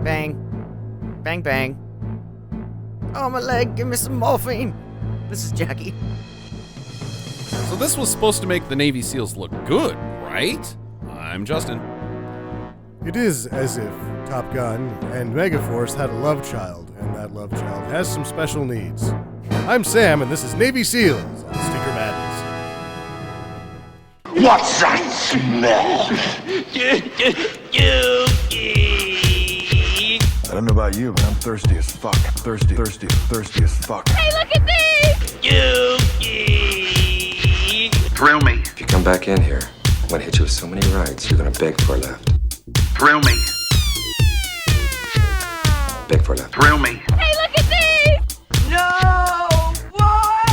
Bang. Bang, bang. Oh, my leg. Give me some morphine. This is Jackie. So this was supposed to make the Navy SEALs look good, right? I'm Justin. It is as if Top Gun and Megaforce had a love child, and that love child has some special needs. I'm Sam, and this is Navy SEALs on Stinker Madness. What's that smell? I don't know about you, but I'm thirsty as fuck. Thirsty as fuck. Hey, look at these! Thrill me. If you come back in here, I'm gonna hit you with so many rights, you're gonna beg for a left. Thrill me. Beg for a left. Thrill me. Hey, look at these! No! What?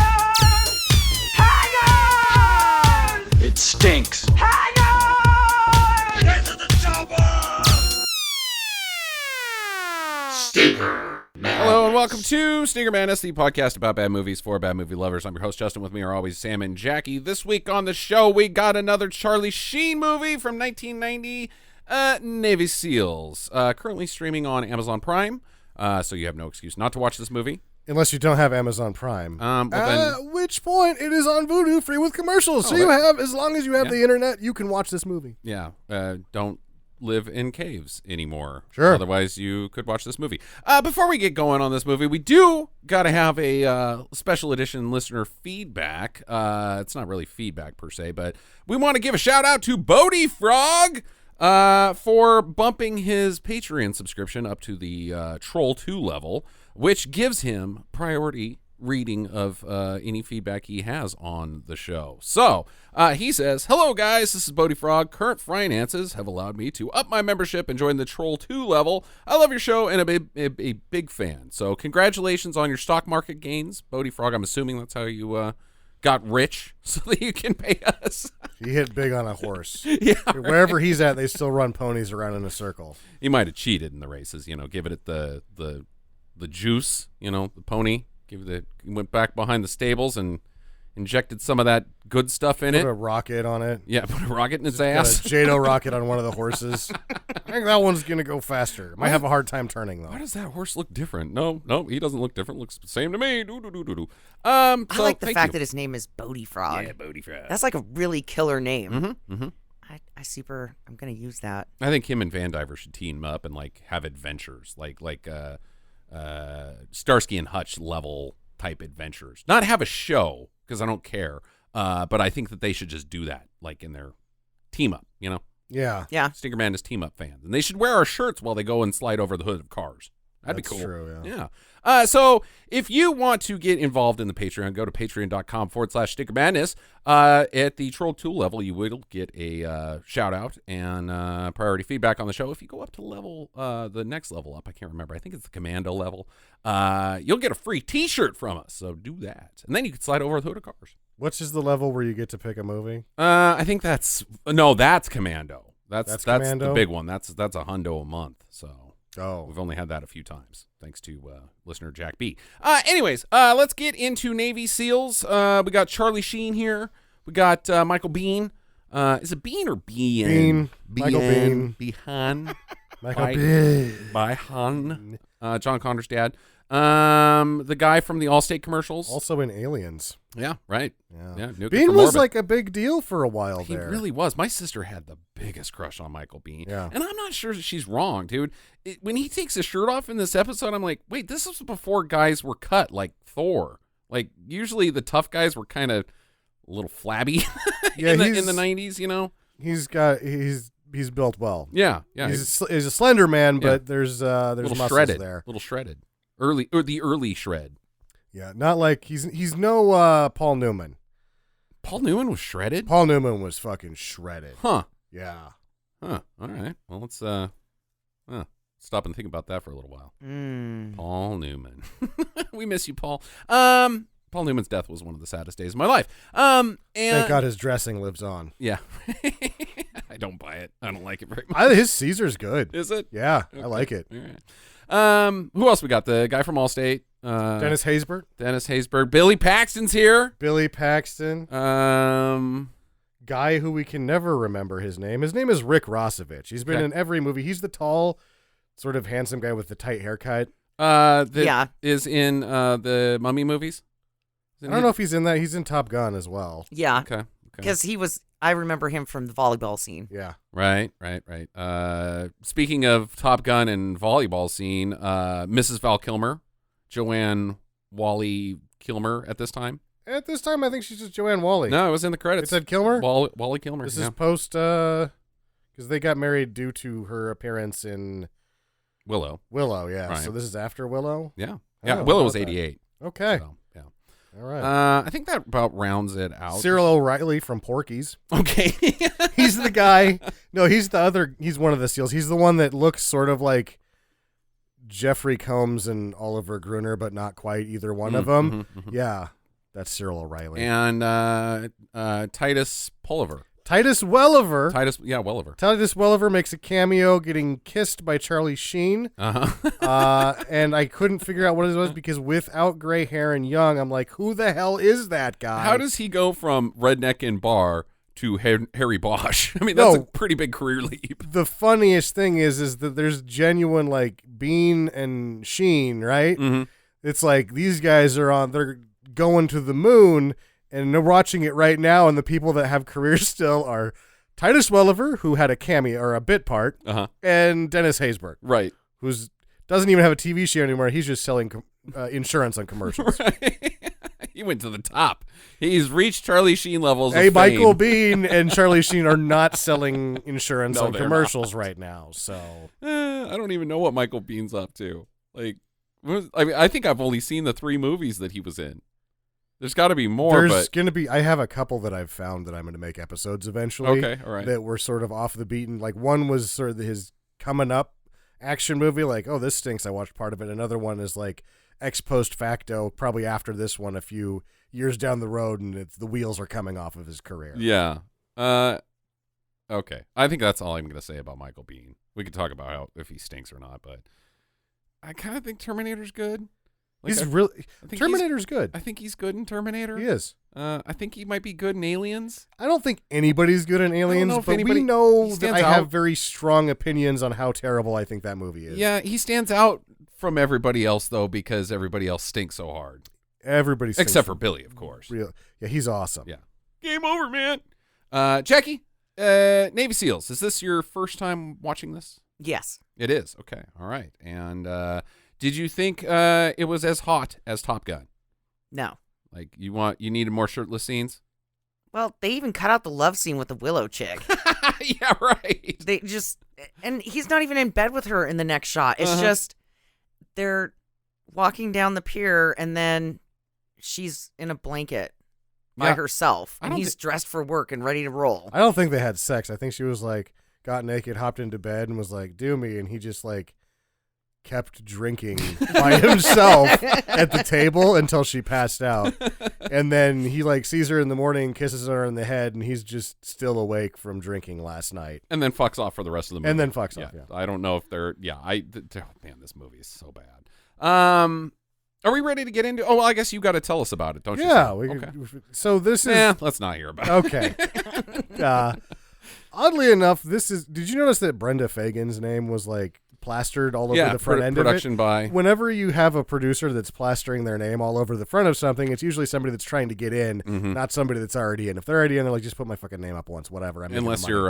Hang on! It stinks. Hang on! Get to the chopper! Hello and welcome to Stinker Madness, the podcast about bad movies for bad movie lovers. I'm your host, Justin. With me are always Sam and Jackie. This week on the show, we got another Charlie Sheen movie from 1990, Navy SEALs. Currently streaming on Amazon Prime, so you have no excuse not to watch this movie. Unless you don't have Amazon Prime. At At which point, it is on Vudu, free with commercials. So you have, as long as you have the internet, you can watch this movie. Yeah, don't live in caves anymore. Sure. Otherwise, you could watch this movie. Before we get going on this movie, we do got to have a special edition listener feedback. It's not really feedback per se, but we want to give a shout out to Bodie Frog for bumping his Patreon subscription up to the Troll 2 level, which gives him priority reading of any feedback he has on the show. So he says, "Hello guys, this is Bodie Frog. Current finances have allowed me to up my membership and join the Troll 2 level. I love your show and a big fan. So congratulations on your stock market gains, Bodie Frog. I'm assuming that's how you got rich so that you can pay us." He hit big on a horse. Yeah, Wherever he's at, they still run ponies around in a circle. He might have cheated in the races, giving it the juice, the pony. Went back behind the stables and injected some of that good stuff in it. Put a rocket on it. Yeah, put a rocket in its Got ass. a JATO rocket on one of the horses. I think that one's going to go faster. Might have a hard time turning, though. Why does that horse look different? No, he doesn't look different. Looks the same to me. I like the fact that his name is Bodie Frog. Yeah, Bodie Frog. That's like a really killer name. Mm-hmm. I'm going to use that. I think him and Van Diver should team up and have adventures, like Starsky and Hutch level type adventures. Not have a show, because I don't care. But I think that they should just do that, in their team up. Yeah. Yeah. Stinker Madness team up fans, and they should wear our shirts while they go and slide over the hood of cars. That'd be cool. That's true, yeah. So if you want to get involved in the Patreon, go to patreon.com/Stinker Madness. At the Troll 2 level, you will get a shout out and priority feedback on the show. If you go up to level, the next level up, I can't remember. I think it's the Commando level. You'll get a free T-shirt from us. So do that, and then you can slide over the hood of cars. Which is the level where you get to pick a movie? I think that's Commando. That's Commando? the big one. That's a $100 a month. So. Oh. We've only had that a few times, thanks to listener Jack B. Anyways, let's get into Navy SEAls. We got Charlie Sheen here. We got Michael Biehn. Is it Biehn or Biehn? Biehn. Michael Biehn. Biehn. Michael Biehn. Biehn. John Connor's dad. The guy from the Allstate commercials. Also in Aliens. Yeah, right. Yeah. Biehn was like a big deal for a while He there. really was. My sister had the biggest crush on Michael Biehn. Yeah. And I'm not sure that she's wrong, dude. When he takes his shirt off in this episode, I'm like, wait, this was before guys were cut like Thor. Usually the tough guys were kind of a little flabby in the 90s, He's built well. Yeah. He's a slender man, but there's muscles shredded there. Little shredded. The early shred. Yeah, not like he's no Paul Newman. Paul Newman was shredded? Paul Newman was fucking shredded. Huh. Yeah. Huh. All right. Well, let's stop and think about that for a little while. Paul Newman. We miss you, Paul. Paul Newman's death was one of the saddest days of my life. And thank God his dressing lives on. Yeah. I don't buy it. I don't like it very much. His Caesar's good. Is it? Yeah, okay. I like it. All right. Who else we got? The guy from Allstate. Dennis Haysbert. Billy Paxton's here. Billy Paxton. Guy who we can never remember his name. His name is Rick Rossovich. He's been in every movie. He's the tall, sort of handsome guy with the tight haircut. That is in the Mummy movies. I don't know if he's in that. He's in Top Gun as well. Yeah. Okay. Because I remember him from the volleyball scene. Yeah. Right. Speaking of Top Gun and volleyball scene, Mrs. Val Kilmer, Joanne Wally Kilmer at this time. At this time, I think she's just Joanne Wally. No, it was in the credits. It said Kilmer? Wally Kilmer. This is post, because they got married due to her appearance in Willow, yeah. Right. So this is after Willow? Yeah. Oh, Willow was about that. 88. Okay. So, yeah. All right. I think that about rounds it out. Cyril O'Reilly from Porky's. Okay. He's the guy. No, he's the other. He's one of the SEALs. He's the one that looks sort of like Jeffrey Combs and Oliver Gruner, but not quite either one of them. Yeah, that's Cyril O'Reilly. And Titus Pulliver. Titus Welliver. Welliver. Titus Welliver makes a cameo getting kissed by Charlie Sheen. And I couldn't figure out what it was because without gray hair and young, I'm like, who the hell is that guy? How does he go from redneck and bar to Harry Bosch? I mean, that's a pretty big career leap. The funniest thing is that there's genuine like Biehn and Sheen, right? Mm-hmm. It's like these guys they're going to the moon. And they're watching it right now, and the people that have careers still are Titus Welliver, who had a cameo or a bit part, and Dennis Haysbert, right, who doesn't even have a TV show anymore. He's just selling insurance on commercials. Right. He went to the top. He's reached Charlie Sheen levels. Hey, of fame. Michael Biehn and Charlie Sheen are not selling insurance on commercials right now. So I don't even know what Michael Bihn's up to. Like, I think I've only seen the 3 movies that he was in. There's got to be more. There's going to be. I have a couple that I've found that I'm going to make episodes eventually. Okay, all right. That were sort of off the beaten. Like one was sort of his coming up action movie. Like, oh, this stinks. I watched part of it. Another one is like ex post facto, probably after this one, a few years down the road, and the wheels are coming off of his career. Yeah. Okay. I think that's all I'm going to say about Michael Biehn. We could talk about if he stinks or not, but I kind of think Terminator's good. Like Terminator's good. I think he's good in Terminator. He is. I think he might be good in Aliens. I don't think anybody's good in Aliens, but we know that I have very strong opinions on how terrible I think that movie is. Yeah, he stands out from everybody else, though, because everybody else stinks so hard. Everybody stinks. Except for Billy, of course. Yeah, he's awesome. Yeah. Game over, man. Jackie, Navy SEALs, is this your first time watching this? Yes. It is. Okay. All right. And did you think it was as hot as Top Gun? No. Like you needed more shirtless scenes? Well, they even cut out the love scene with the Willow chick. Yeah, right. They just, and he's not even in bed with her in the next shot. It's just they're walking down the pier and then she's in a blanket by herself and he's dressed for work and ready to roll. I don't think they had sex. I think she was like got naked, hopped into bed and was like, "Do me," and he just like kept drinking by himself at the table until she passed out. And then he like sees her in the morning, kisses her in the head, and he's just still awake from drinking last night. And then fucks off for the rest of the movie. And then fucks off, yeah. I don't know if they're, man, this movie is so bad. Are we ready to get into, I guess you got to tell us about it, don't you? Yeah. Okay. So this is. Let's not hear about it. Okay. Oddly enough, did you notice that Brenda Fagan's name was like plastered all over the front end production of it? by. Whenever you have a producer that's plastering their name all over the front of something, it's usually somebody that's trying to get in, not somebody that's already in. If they're already in, they're like, just put my fucking name up once, whatever. Unless you're,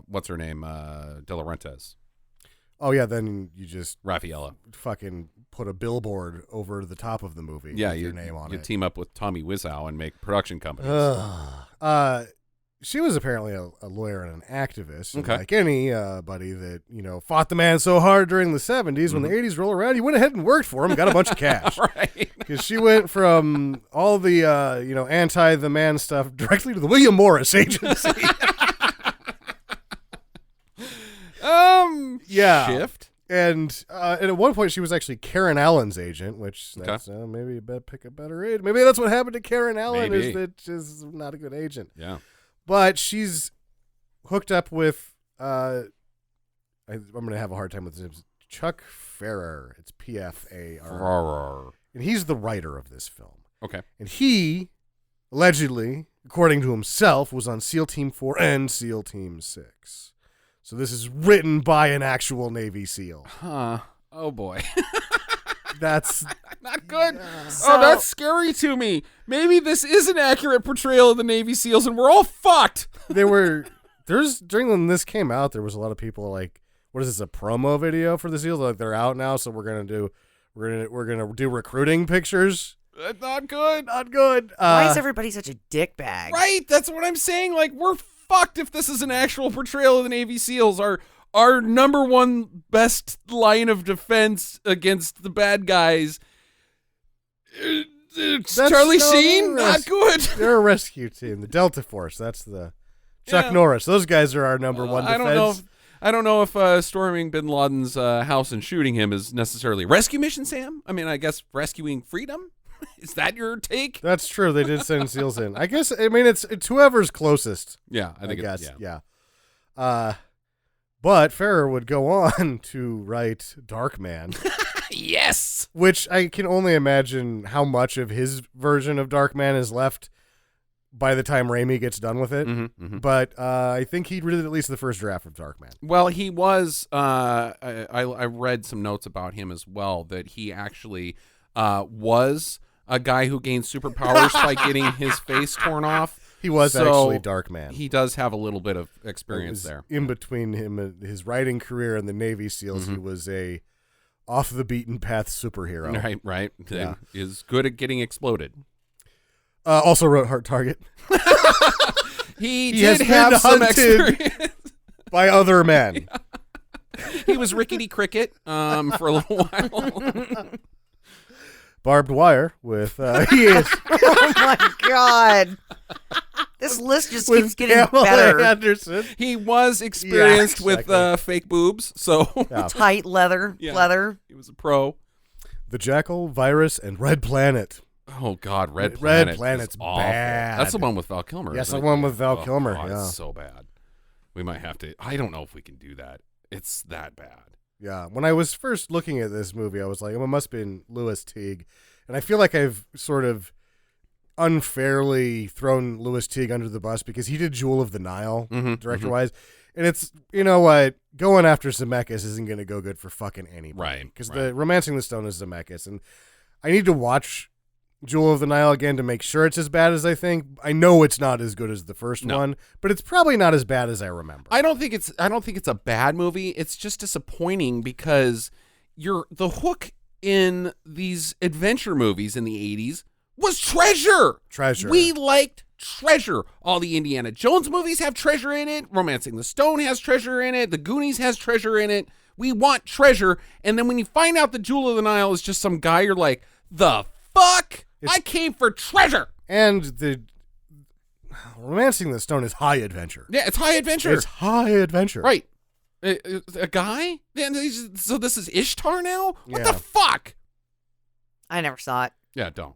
what's her name? De Laurentiis. Oh, yeah, then you just Raffaella. fucking put a billboard over the top of the movie with your name on it. You team up with Tommy Wiseau and make production companies. She was apparently a lawyer and an activist. And like anybody that, fought the man so hard during the 70s, when the 80s roll around, he went ahead and worked for him, got a bunch of cash. Right. Because she went from all the, anti-the man stuff directly to the William Morris agency. Shift. And at one point, she was actually Karen Allen's agent, which that's maybe you better pick a better agent. Maybe that's what happened to Karen Allen, is that she's not a good agent. Yeah. But she's hooked up with, I'm going to have a hard time with this, Chuck Farrer. It's Pfarrer. And he's the writer of this film. Okay. And he, allegedly, according to himself, was on SEAL Team 4 and SEAL Team 6. So this is written by an actual Navy SEAL. Huh. Oh, boy. That's Not good. Oh, that's scary to me. Maybe this is an accurate portrayal of the Navy SEALs, and we're all fucked. during when this came out, there was a lot of people like, what is this, a promo video for the SEALs? Like, they're out now, so we're gonna do recruiting pictures. That's not good. Not good. Why is everybody such a dickbag? Right, that's what I'm saying. Like, we're fucked if this is an actual portrayal of the Navy SEAls. Our number one best line of defense against the bad guys. Charlie Sheen, not good. They're a rescue team, the Delta Force. That's the Chuck Norris. Those guys are our number one defense. I don't know if storming Bin Laden's house and shooting him is necessarily a rescue mission, Sam. I mean, I guess rescuing freedom. Is that your take? That's true. They did send SEALs in. I guess. I mean, it's whoever's closest. Yeah, I think. Yeah. But Farrer would go on to write Darkman. Yes. Which I can only imagine how much of his version of Darkman is left by the time Raimi gets done with it. Mm-hmm, mm-hmm. But I think he did at least the first draft of Darkman. Well, he was. I read some notes about him as well, that he actually was a guy who gained superpowers by getting his face torn off. He was actually Darkman. He does have a little bit of experience there. In between him and his writing career and the Navy SEALs, he was a off the beaten path superhero. Right. Yeah. Is good at getting exploded. Also wrote Heart Target. He has did have been some hunted experience by other men. He was Rickety Cricket for a little while. Barbed Wire with he is Oh my god. This list just keeps with getting Pamela better. Anderson. He was experienced with fake boobs, so Tight leather. he was a pro. The Jackal, Virus, and Red Planet. Oh God, Red Planet's is awful. bad. That's the one with Val Kilmer. Yes, isn't the it? one with Val Oh, Kilmer. God, Yeah. it's so bad. We might have to. I don't know if we can do that. It's that bad. Yeah. When I was first looking at this movie, I was like, oh, it must have been Louis Teague. And I feel like I've sort of unfairly thrown Louis Teague under the bus because he did Jewel of the Nile, director-wise. And it's, you know what, going after Zemeckis isn't going to go good for fucking anybody. Right. Because the Romancing the Stone is Zemeckis. And I need to watch Jewel of the Nile again to make sure it's as bad as I think. I know it's not as good as the first one, but it's probably not as bad as I remember. I don't think it's a bad movie. It's just disappointing because the hook in these adventure movies in the 80s was treasure. We liked treasure. All the Indiana Jones movies have treasure in it. Romancing the Stone has treasure in it. The Goonies has treasure in it. We want treasure. And then when you find out the Jewel of the Nile is just some guy, you're like, the fuck? I came for treasure. And the Romancing the Stone is high adventure. Yeah, it's high adventure. It's high adventure. Right. A guy? So this is Ishtar now? What Yeah. the fuck? I never saw it. Yeah, don't.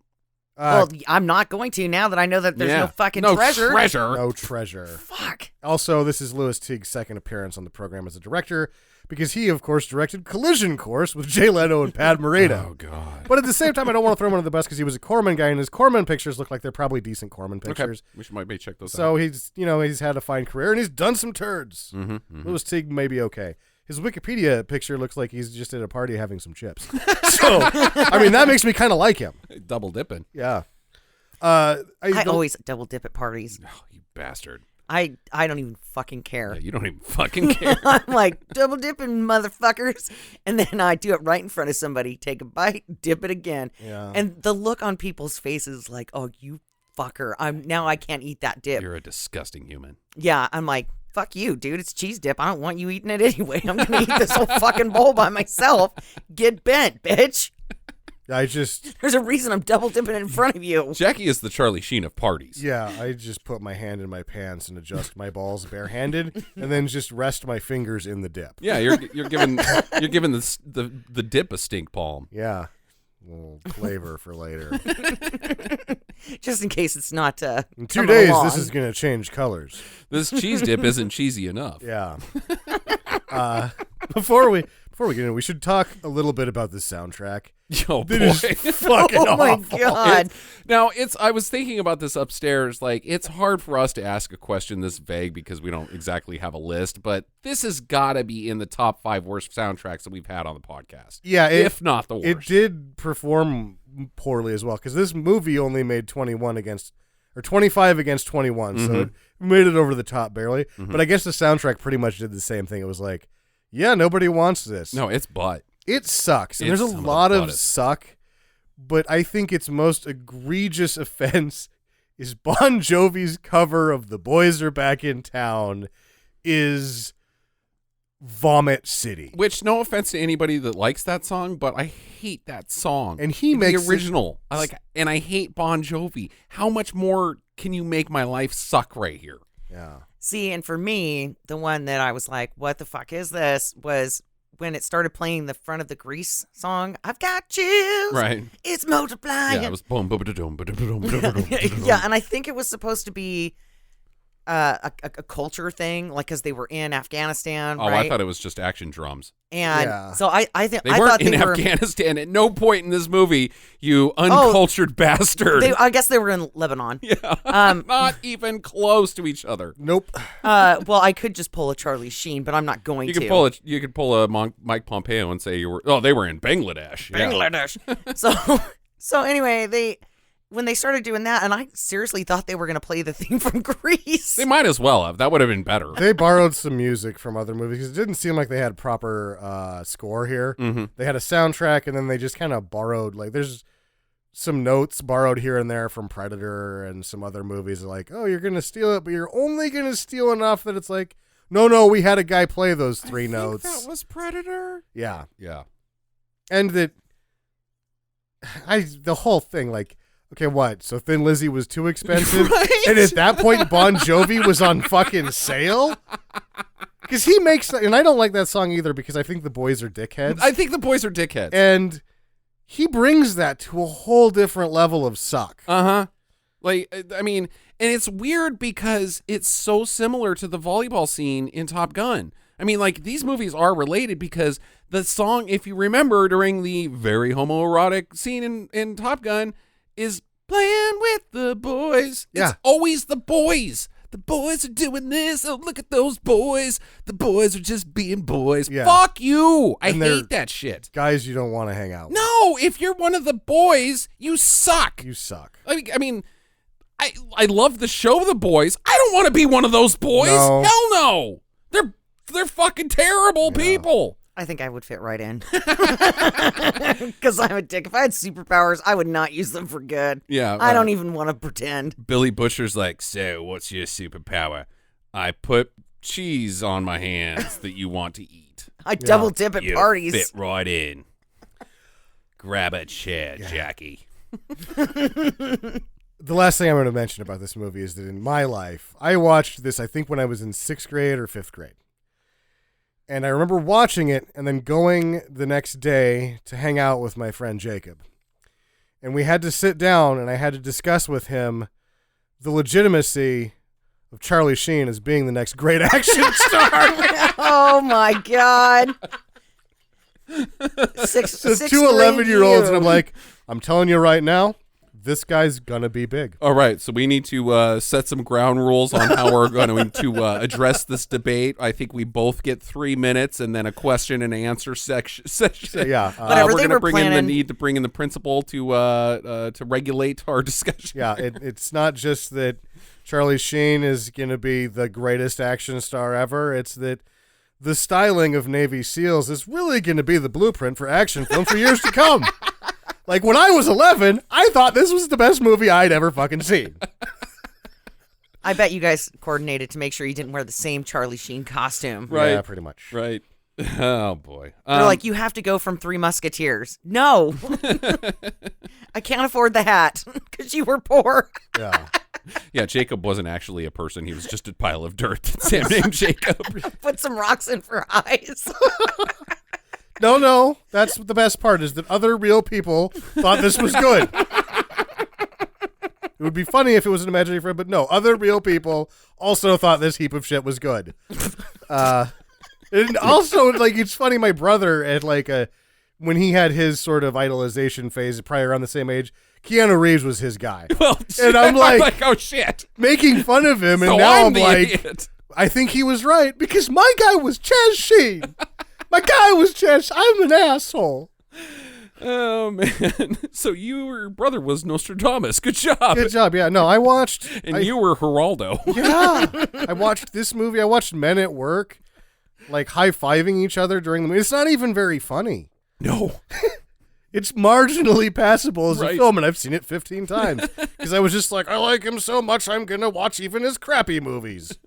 Well, I'm not going to now that I know that there's no fucking treasure. No treasure. Fuck. Also, this is Louis Teague's second appearance on the program as a director because he, of course, directed Collision Course with Jay Leno and Pat Morita. Oh, God. But at the same time, I don't want to throw him under the bus because he was a Corman guy, and his Corman pictures look like they're probably decent Corman pictures. Okay. We should maybe check those out. So he's had a fine career, and he's done some turds. Mm-hmm. Louis Teague may be okay. His Wikipedia picture looks like he's just at a party having some chips. So, I mean, that makes me kind of like him. Double dipping. Yeah. I always double dip at parties. Oh, you bastard. I don't even fucking care. Yeah, you don't even fucking care. I'm like, double dipping, motherfuckers. And then I do it right in front of somebody, take a bite, dip it again. Yeah. And the look on people's faces like, oh, you fucker. Now I can't eat that dip. You're a disgusting human. Yeah, I'm like, fuck you, dude. It's cheese dip. I don't want you eating it anyway. I'm going to eat this whole fucking bowl by myself. Get bent, bitch. There's a reason I'm double dipping in front of you. Jackie is the Charlie Sheen of parties. Yeah, I just put my hand in my pants and adjust my balls barehanded, and then just rest my fingers in the dip. Yeah, you're giving the dip a stink palm. Yeah, a little flavor for later. Just in case it's not. In 2 days, this is gonna change colors. This cheese dip isn't cheesy enough. Yeah. Before we get in, we should talk a little bit about the soundtrack. Oh, That boy. is fucking Oh my awful. God. Now, I was thinking about this upstairs. Like, it's hard for us to ask a question this vague because we don't exactly have a list, but this has got to be in the top 5 worst soundtracks that we've had on the podcast. Yeah, if not the worst. It did perform poorly as well because this movie only made 25 against 21, so it made it over the top barely. But I guess the soundtrack pretty much did the same thing. It was like, yeah, nobody wants this. No, it's butt. It sucks. And It's there's a some of the lot of buttest. suck, but I think its most egregious offense is Bon Jovi's cover of The Boys Are Back in Town is Vomit City. Which, no offense to anybody that likes that song, but I hate that song. And he makes the original. And I hate Bon Jovi. How much more can you make my life suck right here? Yeah. See, and for me, the one that I was like, what the fuck is this, was when it started playing the front of the Grease song. I've got chills. Right. It's multiplying. Yeah, it was boom, boom, boom, boom, boom, Yeah, and I think it was supposed to be a culture thing, like because they were in Afghanistan, Oh, right? I thought it was just action drums. And Yeah. so I think They I weren't thought in they were. Afghanistan at no point in this movie, you uncultured bastard. I guess they were in Lebanon. Yeah. Not even close to each other. Nope. Well, I could just pull a Charlie Sheen, but I'm not going You to. could pull a Mike Pompeo and say they were in Bangladesh. Yeah. Bangladesh. So anyway, when they started doing that, and I seriously thought they were going to play the theme from Grease. They might as well have. That would have been better. They borrowed some music from other movies because it didn't seem like they had proper score here. Mm-hmm. They had a soundtrack, and then they just kind of borrowed, like, there's some notes borrowed here and there from Predator and some other movies. Like, oh, you're going to steal it, but you're only going to steal enough that it's like, no, we had a guy play those 3 notes. That was Predator. Yeah. Yeah. And the whole thing, like, okay, what? So Thin Lizzy was too expensive? Right? And at that point, Bon Jovi was on fucking sale? Because he makes, and I don't like that song either because I think the boys are dickheads. I think the boys are dickheads. And he brings that to a whole different level of suck. Uh-huh. Like, I mean, and it's weird because it's so similar to the volleyball scene in Top Gun. I mean, like, these movies are related because the song, if you remember, during the very homoerotic scene in Top Gun, is playing with the boys. Yeah. It's always the boys. The boys are doing this. Oh, look at those boys. The boys are just being boys. Yeah. Fuck you. I And they're- hate that shit. Guys you don't want to hang out with. No, if you're one of the boys, you suck. You suck. I mean, I love the show The Boys. I don't want to be one of those boys. No. Hell no. They're fucking terrible people. I think I would fit right in. Because I'm a dick. If I had superpowers, I would not use them for good. Yeah. I don't even want to pretend. Billy Butcher's like, so what's your superpower? I put cheese on my hands that you want to eat. I double dip at You parties. fit right in. Grab a chair, Jackie. The last thing I'm going to mention about this movie is that in my life, I watched this, I think, when I was in 6th grade or 5th grade. And I remember watching it and then going the next day to hang out with my friend Jacob. And we had to sit down and I had to discuss with him the legitimacy of Charlie Sheen as being the next great action star. Oh my God. So 2 11-year-olds, and I'm like, I'm telling you right now, this guy's going to be big. All right, so we need to set some ground rules on how we're going to address this debate. I think we both get 3 minutes and then a question and answer session. So, yeah. Whatever we're they going to were bring in the planning. need to bring in the principal to regulate our discussion. Yeah, it's not just that Charlie Sheen is going to be the greatest action star ever. It's that the styling of Navy SEALs is really going to be the blueprint for action film for years to come. Like, when I was 11, I thought this was the best movie I'd ever fucking seen. I bet you guys coordinated to make sure you didn't wear the same Charlie Sheen costume. Right. Yeah, pretty much. Right. Oh, boy. They're like, you have to go from Three Musketeers. No. I can't afford the hat because you were poor. Yeah. Yeah, Jacob wasn't actually a person. He was just a pile of dirt that Sam named Jacob. Put some rocks in for eyes. No, that's the best part is that other real people thought this was good. It would be funny if it was an imaginary friend, but no, other real people also thought this heap of shit was good. And also, like, it's funny, my brother at like a when he had his sort of idolization phase, probably around the same age, Keanu Reeves was his guy. Well, and I'm like, oh shit, making fun of him, and so now I'm the like, idiot. I think he was right because my guy was Chaz Sheen. My guy was Chaz. I'm an asshole. Oh man! So your brother was Nostradamus. Good job. Good job. Yeah. No, I watched. And you were Geraldo. Yeah. I watched this movie. I watched Men at Work, like high-fiving each other during the movie. It's not even very funny. No. It's marginally passable as a Right. film, and I've seen it 15 times because I was just like, I like him so much, I'm gonna watch even his crappy movies.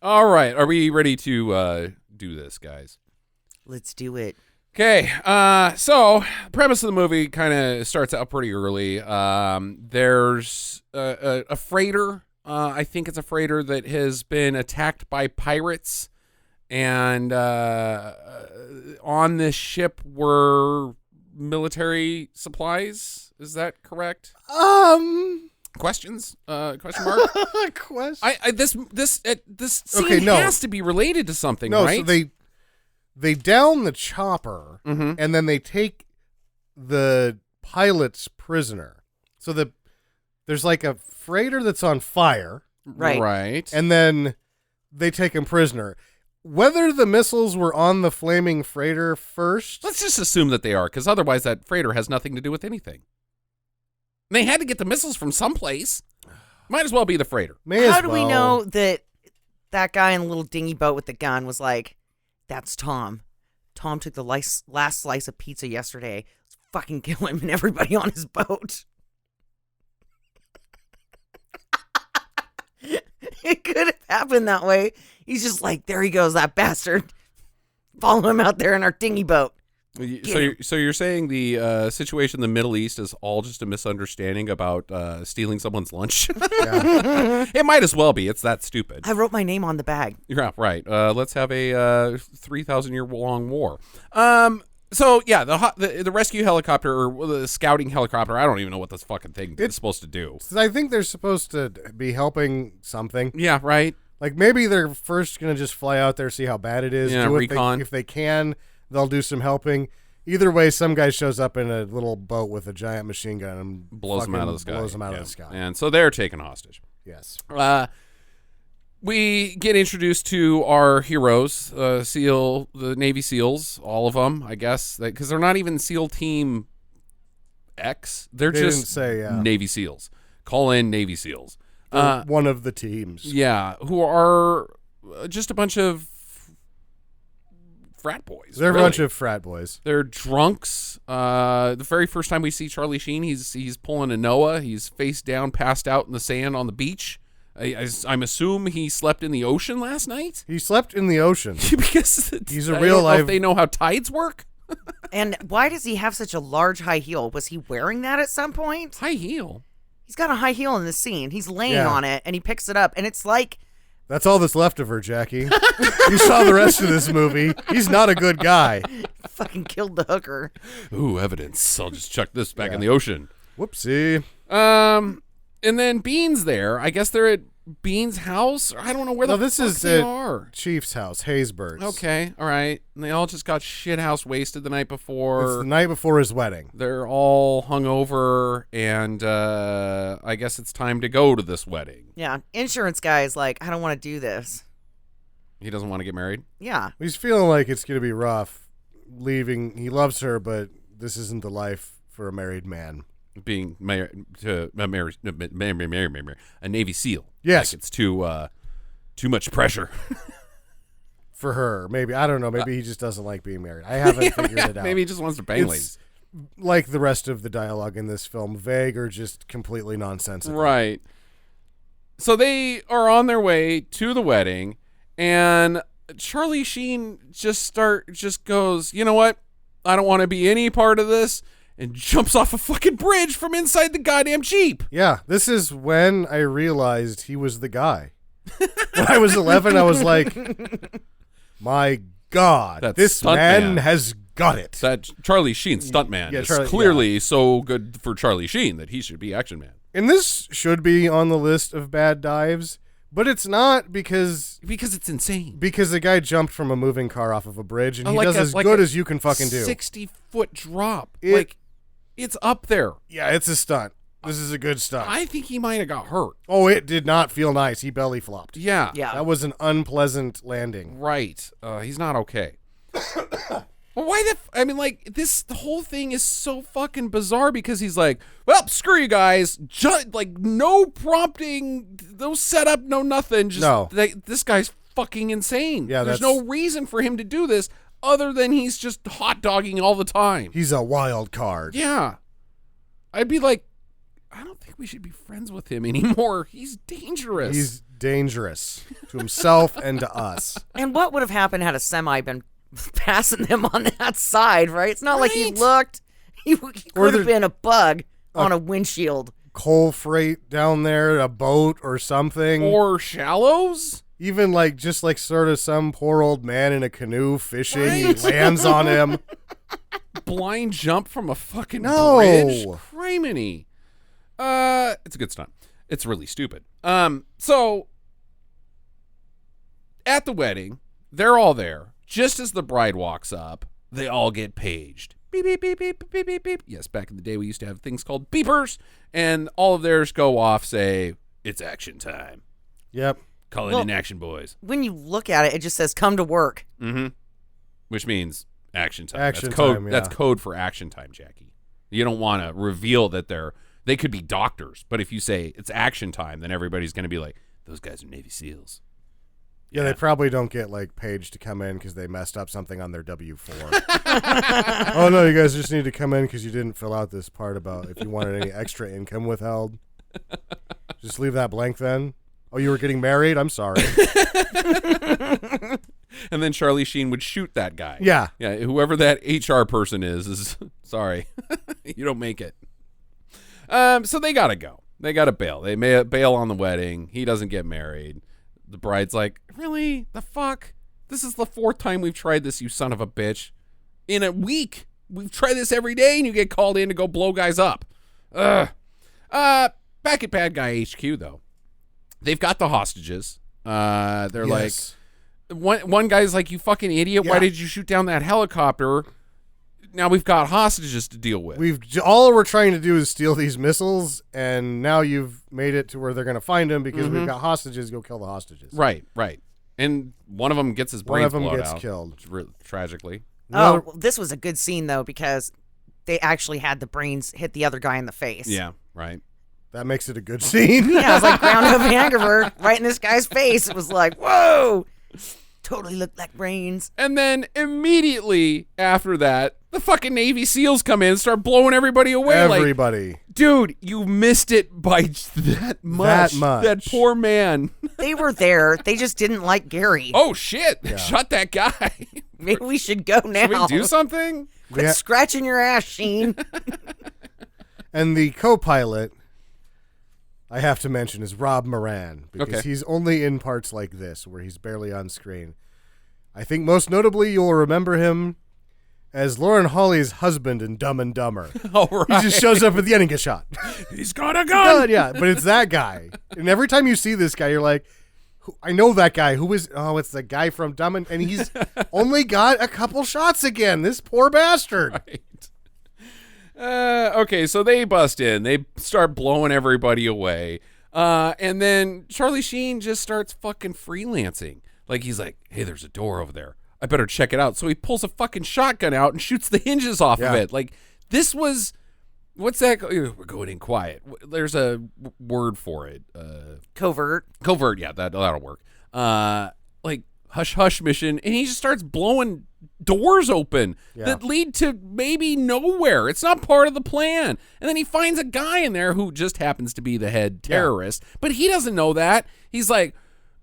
All right. Are we ready to do this, guys? Let's do it. Okay, so the premise of the movie kind of starts out pretty early. There's a freighter. I think it's a freighter that has been attacked by pirates, and on this ship were military supplies. Is that correct? Questions? Question mark? Question. This scene Okay, no. has to be related to something, No, right? so they down the chopper, Mhm. and then they take the pilot's prisoner. So there's like a freighter that's on fire, Right. Right. and then they take him prisoner. Whether the missiles were on the flaming freighter first, Let's just assume that they are, because otherwise that freighter has nothing to do with anything. They had to get the missiles from someplace. Might as well be the freighter. may How as do we well. know that guy in the little dinghy boat with the gun was like, that's Tom. Tom took the last slice of pizza yesterday. Let's fucking kill him and everybody on his boat. It could have happened that way. He's just like, there he goes, that bastard. Follow him out there in our dinghy boat. So you're saying the situation in the Middle East is all just a misunderstanding about stealing someone's lunch? Yeah. It might as well be. It's that stupid. I wrote my name on the bag. Yeah, right. Let's have a 3,000-year-long war. So yeah, the rescue helicopter or the scouting helicopter. I don't even know what this fucking thing is supposed to do. I think they're supposed to be helping something. Yeah, right. Like maybe they're first gonna just fly out there, see how bad it is. Yeah, do recon. if they can, they'll do some helping. Either way, some guy shows up in a little boat with a giant machine gun and Blows them out of the sky. Blows them out Yeah. of the sky. And so they're taken hostage. Yes. We get introduced to our heroes, the Navy SEALs, all of them, I guess, because they're not even SEAL Team X. They're They just didn't say, yeah. Navy SEALs. Call in Navy SEALs. They're one of the teams. Yeah, who are just a bunch of frat boys. They're really. a bunch of frat boys. They're drunks. The very first time we see Charlie Sheen, he's pulling a Noah. He's face down, passed out in the sand on the beach. I'm assuming he slept in the ocean last night. He slept in the ocean. Because He's a I real don't know if life- they know how tides work. And why does he have such a large high heel? Was he wearing that at some point? High heel. He's got a high heel in the scene. He's laying Yeah. on it, and he picks it up, and it's like, That's all that's left of her, Jackie. You saw the rest of this movie. He's not a good guy. fucking killed the hooker. Ooh, evidence. I'll just chuck this back in the ocean. Whoopsie. And then Biehnn's there. I guess they're at Biehnn's house. I don't know where No, the this fuck is they at are. Chief's house, Haysburg's. Okay, all right. And they all just got shithouse wasted the night It's before. the night before his wedding. They're all hungover, and I guess it's time to go to this wedding. Yeah, insurance guy is like, I don't want to do this. He doesn't want to get married. Yeah, He's feeling like it's going to be rough leaving. He loves her, but this isn't the life for a married man. Being married to a Navy SEAL. Yes. Like it's too much pressure. For her, maybe. I don't know. Maybe he just doesn't like being married. I haven't figured it out. Maybe he just wants to bang It's ladies. like the rest of the dialogue in this film, vague or just completely nonsensical. Right. So they are on their way to the wedding, and Charlie Sheen just goes, you know what? I don't want to be any part of this, and jumps off a fucking bridge from inside the goddamn Jeep. Yeah, this is when I realized he was the guy. When I was 11, I was like, my God, That this man stuntman. has got it. That Charlie Sheen stuntman Yeah, is Charlie- clearly so good for Charlie Sheen that he should be Action Man. And this should be on the list of bad dives, But it's not because it's insane. Because the guy jumped from a moving car off of a bridge, and he Like does a- as like good a as you can fucking do. 60-foot drop. It- It's up there. Yeah, it's a stunt. This is a good stunt. I think he might have got hurt. Oh, it did not feel nice. He belly flopped. Yeah. Yeah. That was an unpleasant landing. Right. He's not okay. Well, why the whole thing is so fucking bizarre because he's like, well, screw you guys. Like, no prompting, no setup, no nothing. Just, No. This guy's fucking insane. Yeah, There's no reason for him to do this other than he's just hot dogging all the time. He's a wild card. Yeah. I'd be like, I don't think we should be friends with him anymore. He's dangerous. He's dangerous to himself and to us. And what would have happened had a semi been passing them on that side, right? It's not like he Right. looked. He could have there- been a bug on a windshield. Coal freight down there, a boat or something. Or shallows? Even like just like sort of some poor old man in a canoe fishing. Right. He lands on him. Blind jump from a fucking No. bridge? Criminy. It's a good stunt. It's really stupid. So at the wedding, they're all there. Just as the bride walks up, they all get paged. Beep, beep, beep, beep, beep, beep, beep. Yes, back in the day, we used to have things called beepers, and all of theirs go off, say, it's action time. Yep. Call it Well- in action, boys. When you look at it, it just says "come to work." Mm-hmm. Which means action time. Action that's code. time, yeah. That's code for action time, Jackie. You don't want to reveal that they could be doctors, but if you say it's action time, then everybody's going to be like, those guys are Navy SEAls. Yeah, they probably don't get like paged to come in because they messed up something on their W-4. Oh no, you guys just need to come in because you didn't fill out this part about if you wanted any extra income withheld. Just leave that blank then. Oh, you were getting married? I'm sorry. And then Charlie Sheen would shoot that guy. Yeah. Yeah, whoever that HR person is sorry. You don't make it. So they got to go. They got to bail. They may bail on the wedding. He doesn't get married. The bride's like, really? The fuck? This is the 4th time we've tried this, you son of a bitch. In a week. We've tried this every day, and you get called in to go blow guys up. Ugh. Back at Bad Guy HQ, though. They've got the hostages. They're Yes. like, one guy's like, you fucking idiot. Why Yeah. did you shoot down that helicopter? Now we've got hostages to deal with. All we're trying to do is steal these missiles, and now you've made it to where they're going to find him because we've got hostages. Go kill the hostages. Right. And one of them gets his One brains of them blown gets out, killed. tragically. Another- Oh, well, this was a good scene though because they actually had the brains hit the other guy in the face. Yeah, right. That makes it a good scene. Yeah, it was like Groundhog Hangover right in this guy's face. It was like, whoa, totally looked like brains. And then immediately after that, the fucking Navy SEAls come in and start blowing everybody away. Everybody. Like, dude, you missed it by that much. That much. That poor man. They were there. They just didn't like Gary. Oh, shit. Shut that guy. Maybe we should go now. Should we do something? Quit Yeah. scratching your ass, Sheen. And the co-pilot, I have to mention, is Rob Moran because Okay. he's only in parts like this where he's barely on screen. I think most notably you'll remember him as Lauren Holly's husband in Dumb and Dumber. All right. He just shows up at the end and gets shot. He's got a gun. God, yeah, but it's that guy. And every time you see this guy, you're like, I know that guy. Who is? Oh, it's the guy from Dumb and he's only got a couple shots again. This poor bastard. Right. Okay, so they bust in. They start blowing everybody away. And then Charlie Sheen just starts fucking freelancing. Like, he's like, hey, there's a door over there. I better check it out. So he pulls a fucking shotgun out and shoots the hinges off of Yeah. it. Like, this was... What's that? We're going in quiet. There's a word for it. Covert. Covert, yeah, that'll work. Like hush mission, and he just starts blowing doors open that lead to maybe nowhere. It's not part of the plan. And then he finds a guy in there who just happens to be the head terrorist, but he doesn't know that. He's like,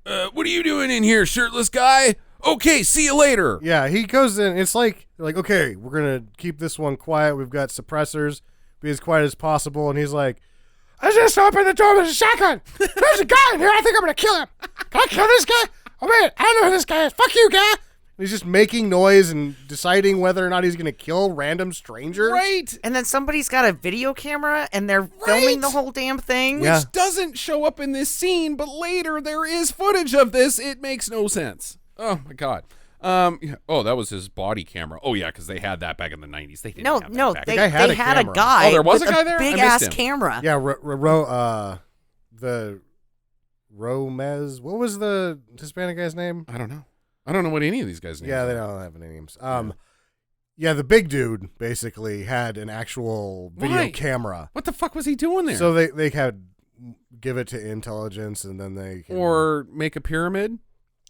"What are you doing in here, shirtless guy? Okay, see you later." Yeah, he goes in. It's like, okay, we're going to keep this one quiet. We've got suppressors. Be as quiet as possible. And he's like, I just opened the door with a shotgun. There's a guy in here. I think I'm going to kill him. Can I kill this guy? Oh, man, I don't know who this guy is. Fuck you, guy. He's just making noise and deciding whether or not he's going to kill random strangers. Right. And then somebody's got a video camera and they're filming the whole damn thing. Yeah. Which doesn't show up in this scene, but later there is footage of this. It makes no sense. Oh my God. Yeah. Oh, that was his body camera. Oh yeah, because they had that back in the 90s. They didn't have that back they, guy had they a had a camera. guy Oh, there was with a guy there? I big missed ass him. camera. Yeah, the Romez. What was the Hispanic guy's name? I don't know. I don't know what any of these guys' names Yeah, are. they don't have any names. Yeah, the big dude basically had an actual video Why? camera. What the fuck was he doing there? So they had give it to intelligence, and then they can, or make a pyramid?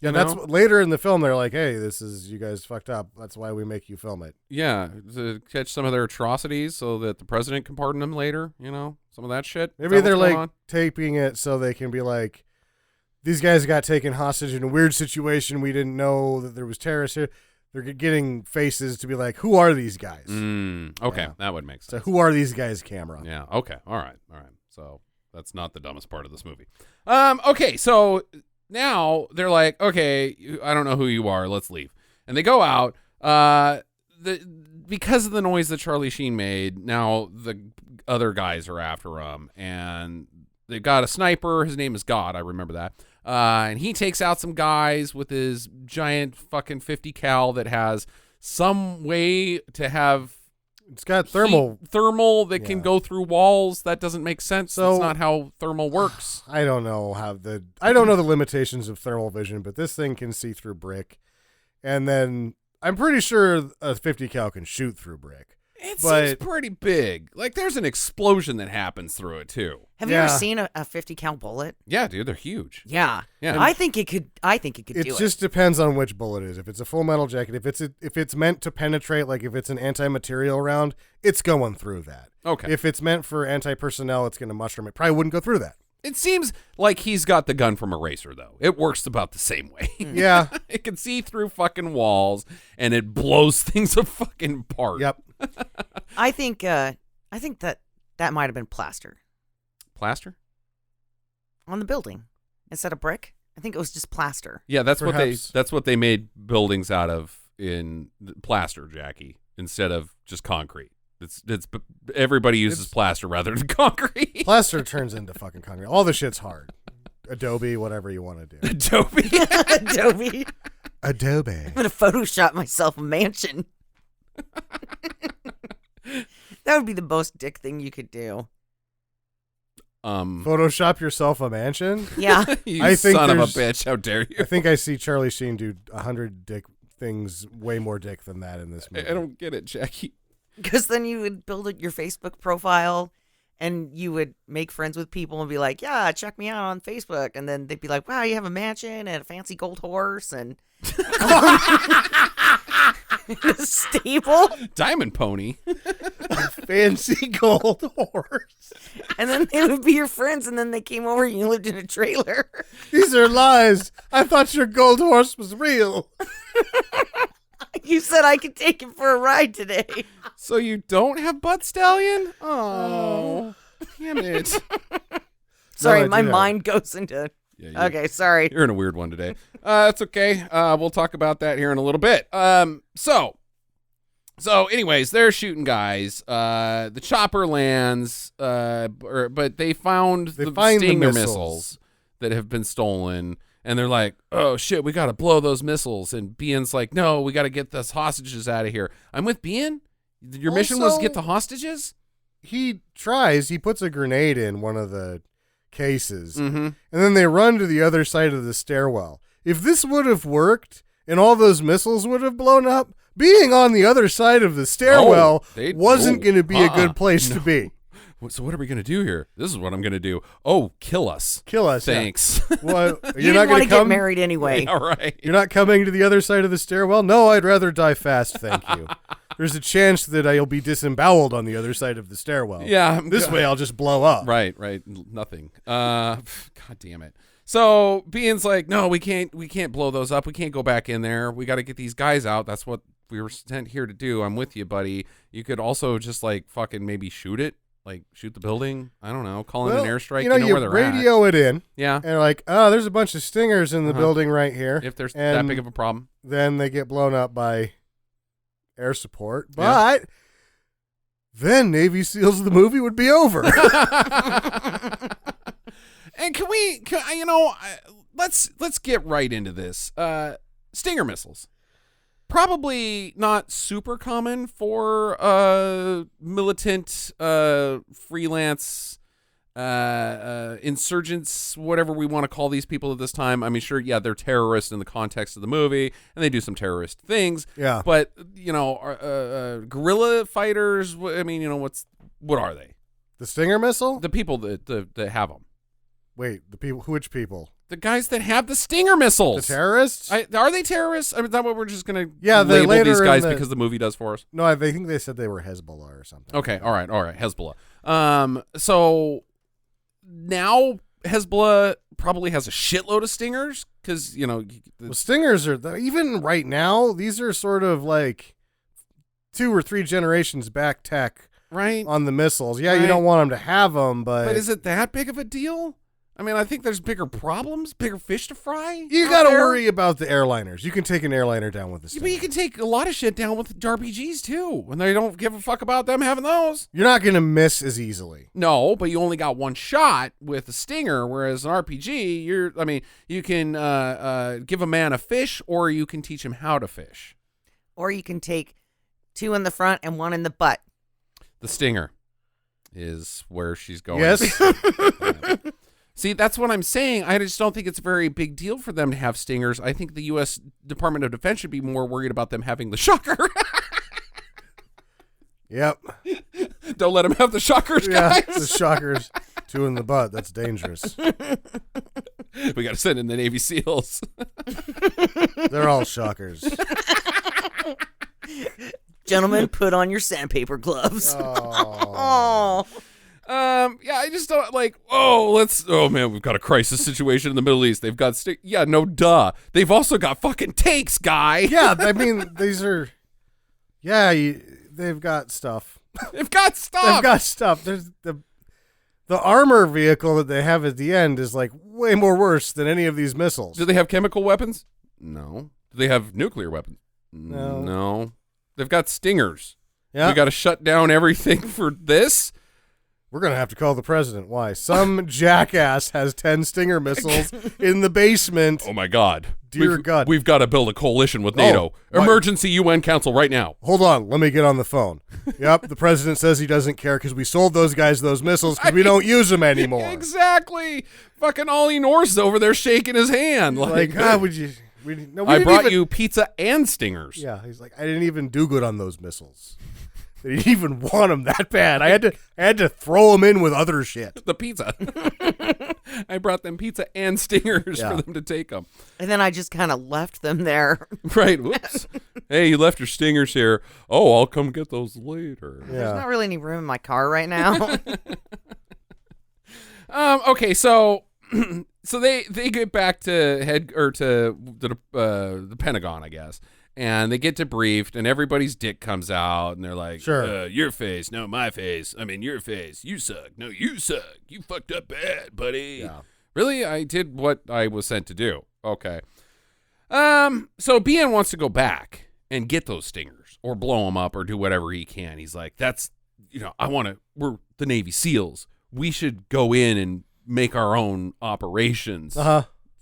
yeah. you That's know? later in the film. They're like, hey, this is you guys fucked up. That's why we make you film it. Yeah, to catch some of their atrocities so that the president can pardon them later, some of that shit. Is Maybe that they're what's going like on? taping it so they can be like, these guys got taken hostage in a weird situation. We didn't know that there was terrorists here. They're getting faces to be like, who are these guys? Okay, Yeah. that would make So sense. who are these guys? Camera. Yeah, okay, all right. So that's not the dumbest part of this movie. Okay, so now they're like, okay, I don't know who you are. Let's leave. And they go out. Because of the noise that Charlie Sheen made, now the other guys are after him, and they've got a sniper. His name is God. I remember that. And he takes out some guys with his giant fucking 50 cal that has some way to have It's got thermal. thermal that can Yeah. go through walls. That doesn't make sense. So- That's not how thermal works. I don't know I don't know the limitations of thermal vision, but this thing can see through brick, and then I'm pretty sure a 50 cal can shoot through brick. It But- seems pretty big. Like there's an explosion that happens through it too. Have you ever Yeah. seen a 50 cal bullet? Yeah, dude, they're huge. Yeah. Yeah. I think it could It do just depends on which bullet it is. If it's a full metal jacket, if it's meant to penetrate, like if it's an anti-material round, it's going through that. Okay. If it's meant for anti-personnel, it's going to mushroom. It probably wouldn't go through that. It seems like he's got the gun from Eraser though. It works about the same way. Yeah. It can see through fucking walls and it blows things fucking apart. Yep. I think that might have been plaster Plaster? on the building instead of brick. I think it was just plaster. Yeah, that's Perhaps. what they made buildings out of in plaster, Jackie, instead of just concrete. It's everybody uses plaster rather than concrete. Plaster turns into fucking concrete. All the shit's hard. Adobe, whatever you want to do. Adobe. Adobe. Adobe. I'm gonna Photoshop myself a mansion. That would be the most dick thing you could do. Photoshop yourself a mansion? Yeah. You I think son of a there's- bitch! How dare I you? think I see Charlie Sheen do 100 dick things, way more dick than that in this movie. I don't get it, Jackie. Because then you would build your Facebook profile and you would make friends with people and be like, yeah, check me out on Facebook. And then they'd be like, wow, you have a mansion and a fancy gold horse and a stable. Diamond Pony. Fancy gold horse. And then they would be your friends. And then they came over and you lived in a trailer. These are lies. I thought your gold horse was real. You said I could take him for a ride today. So you don't have Butt Stallion? Oh, damn it. Sorry, I my do have mind goes into. Yeah, Okay, sorry. You're in a weird one today. That's okay. We'll talk about that here in a little bit. So anyways, they're shooting guys. The chopper lands, but they find They the find the Stinger missiles. missiles that have been stolen. And they're like, oh, shit, we got to blow those missiles. And Bihn's like, no, we got to get those hostages out of here. I'm with Biehn. Your mission was Also- get the hostages? He puts a grenade in one of the cases, Mm-hmm. and then they run to the other side of the stairwell. If this would have worked and all those missiles would have blown up, being on the other side of the stairwell wasn't going to be a good place to be. So what are we going to do here? This is what I'm going to do. Oh, kill us. Kill us. yeah. Thanks. Well, You you're not didn't want going to to get come. married anyway. All right. You're not coming to the other side of the stairwell? No, I'd rather die fast, thank you. There's a chance that I'll be disemboweled on the other side of the stairwell. Yeah. This way I'll just blow up. Right. Nothing. God damn it. So Bihn's like, no, we can't blow those up. We can't go back in there. We got to get these guys out. That's what we were sent here to do. I'm with you, buddy. You could also just like fucking maybe shoot it Like shoot the building? I don't know. Call in an airstrike. You know where they're radio it in. Yeah. And like, oh, there's a bunch of stingers in the building right here. If there's that big of a problem. Then they get blown up by air support. But then Navy SEALs the movie would be over. And let's get right into this. Stinger missiles. Probably not super common for militant, freelance, insurgents, whatever we want to call these people at this time. I mean, sure, yeah, they're terrorists in the context of the movie, and they do some terrorist things. Yeah. But, guerrilla fighters, what are they? The Stinger missile? The people that have them. Wait, the people? Which people? The guys that have the Stinger missiles. The terrorists? Are they terrorists? I mean, is that what we're just going to label these guys because the movie does for us? No, I think they said they were Hezbollah or something. Okay, all right, Hezbollah. So now Hezbollah probably has a shitload of stingers because, Stingers are, even right now, these are sort of like 2 or 3 generations back tech right on the missiles. Yeah, right. You don't want them to have them, but is it that big of a deal? I mean, I think there's bigger problems, bigger fish to fry. You got to worry about the airliners. You can take an airliner down with the Stinger. But you can take a lot of shit down with RPGs too, and they don't give a fuck about them having those. You're not going to miss as easily. No, but you only got one shot with a Stinger, whereas an RPG, you can give a man a fish, or you can teach him how to fish. Or you can take 2 in the front and 1 in the butt. The Stinger is where she's going. Yes. See, that's what I'm saying. I just don't think it's a very big deal for them to have Stingers. I think the U.S. Department of Defense should be more worried about them having the Shocker. Yep. Don't let them have the Shockers, guys. Yeah, the Shockers. 2 in the butt. That's dangerous. We got to send in the Navy SEALs. They're all Shockers. Gentlemen, put on your sandpaper gloves. Oh. Yeah, I just don't man, we've got a crisis situation in the Middle East. They've got they've also got fucking tanks, guy. Yeah, I mean, these are, they've got stuff. They've got stuff. There's the armor vehicle that they have at the end is like way more worse than any of these missiles. Do they have chemical weapons? No. Do they have nuclear weapons? No. They've got Stingers. Yeah. We got to shut down everything for this. We're going to have to call the president. Why? Some jackass has 10 Stinger missiles in the basement. Oh, my God. Dear God. We've got to build a coalition with NATO. Emergency UN Council right now. Hold on. Let me get on the phone. Yep, the president says he doesn't care because we sold those guys those missiles because we don't use them anymore. Exactly. Fucking Ollie North's over there shaking his hand. Would you... I brought you pizza and Stingers. Yeah, he's like, I didn't even do good on those missiles. They didn't even want them that bad. I had to throw them in with other shit. The pizza. I brought them pizza and Stingers for them to take them. And then I just kind of left them there. Right. Whoops. Hey, you left your Stingers here. Oh, I'll come get those later. Yeah. There's not really any room in my car right now. Okay, so they get back to the Pentagon, I guess. And they get debriefed, and everybody's dick comes out, and they're like, sure. Your face, no, my face. I mean, your face. You suck. No, you suck. You fucked up bad, buddy. Yeah. Really? I did what I was sent to do. Okay. So Biehn wants to go back and get those Stingers or blow them up or do whatever he can. He's like, we're the Navy SEALs. We should go in and make our own operations.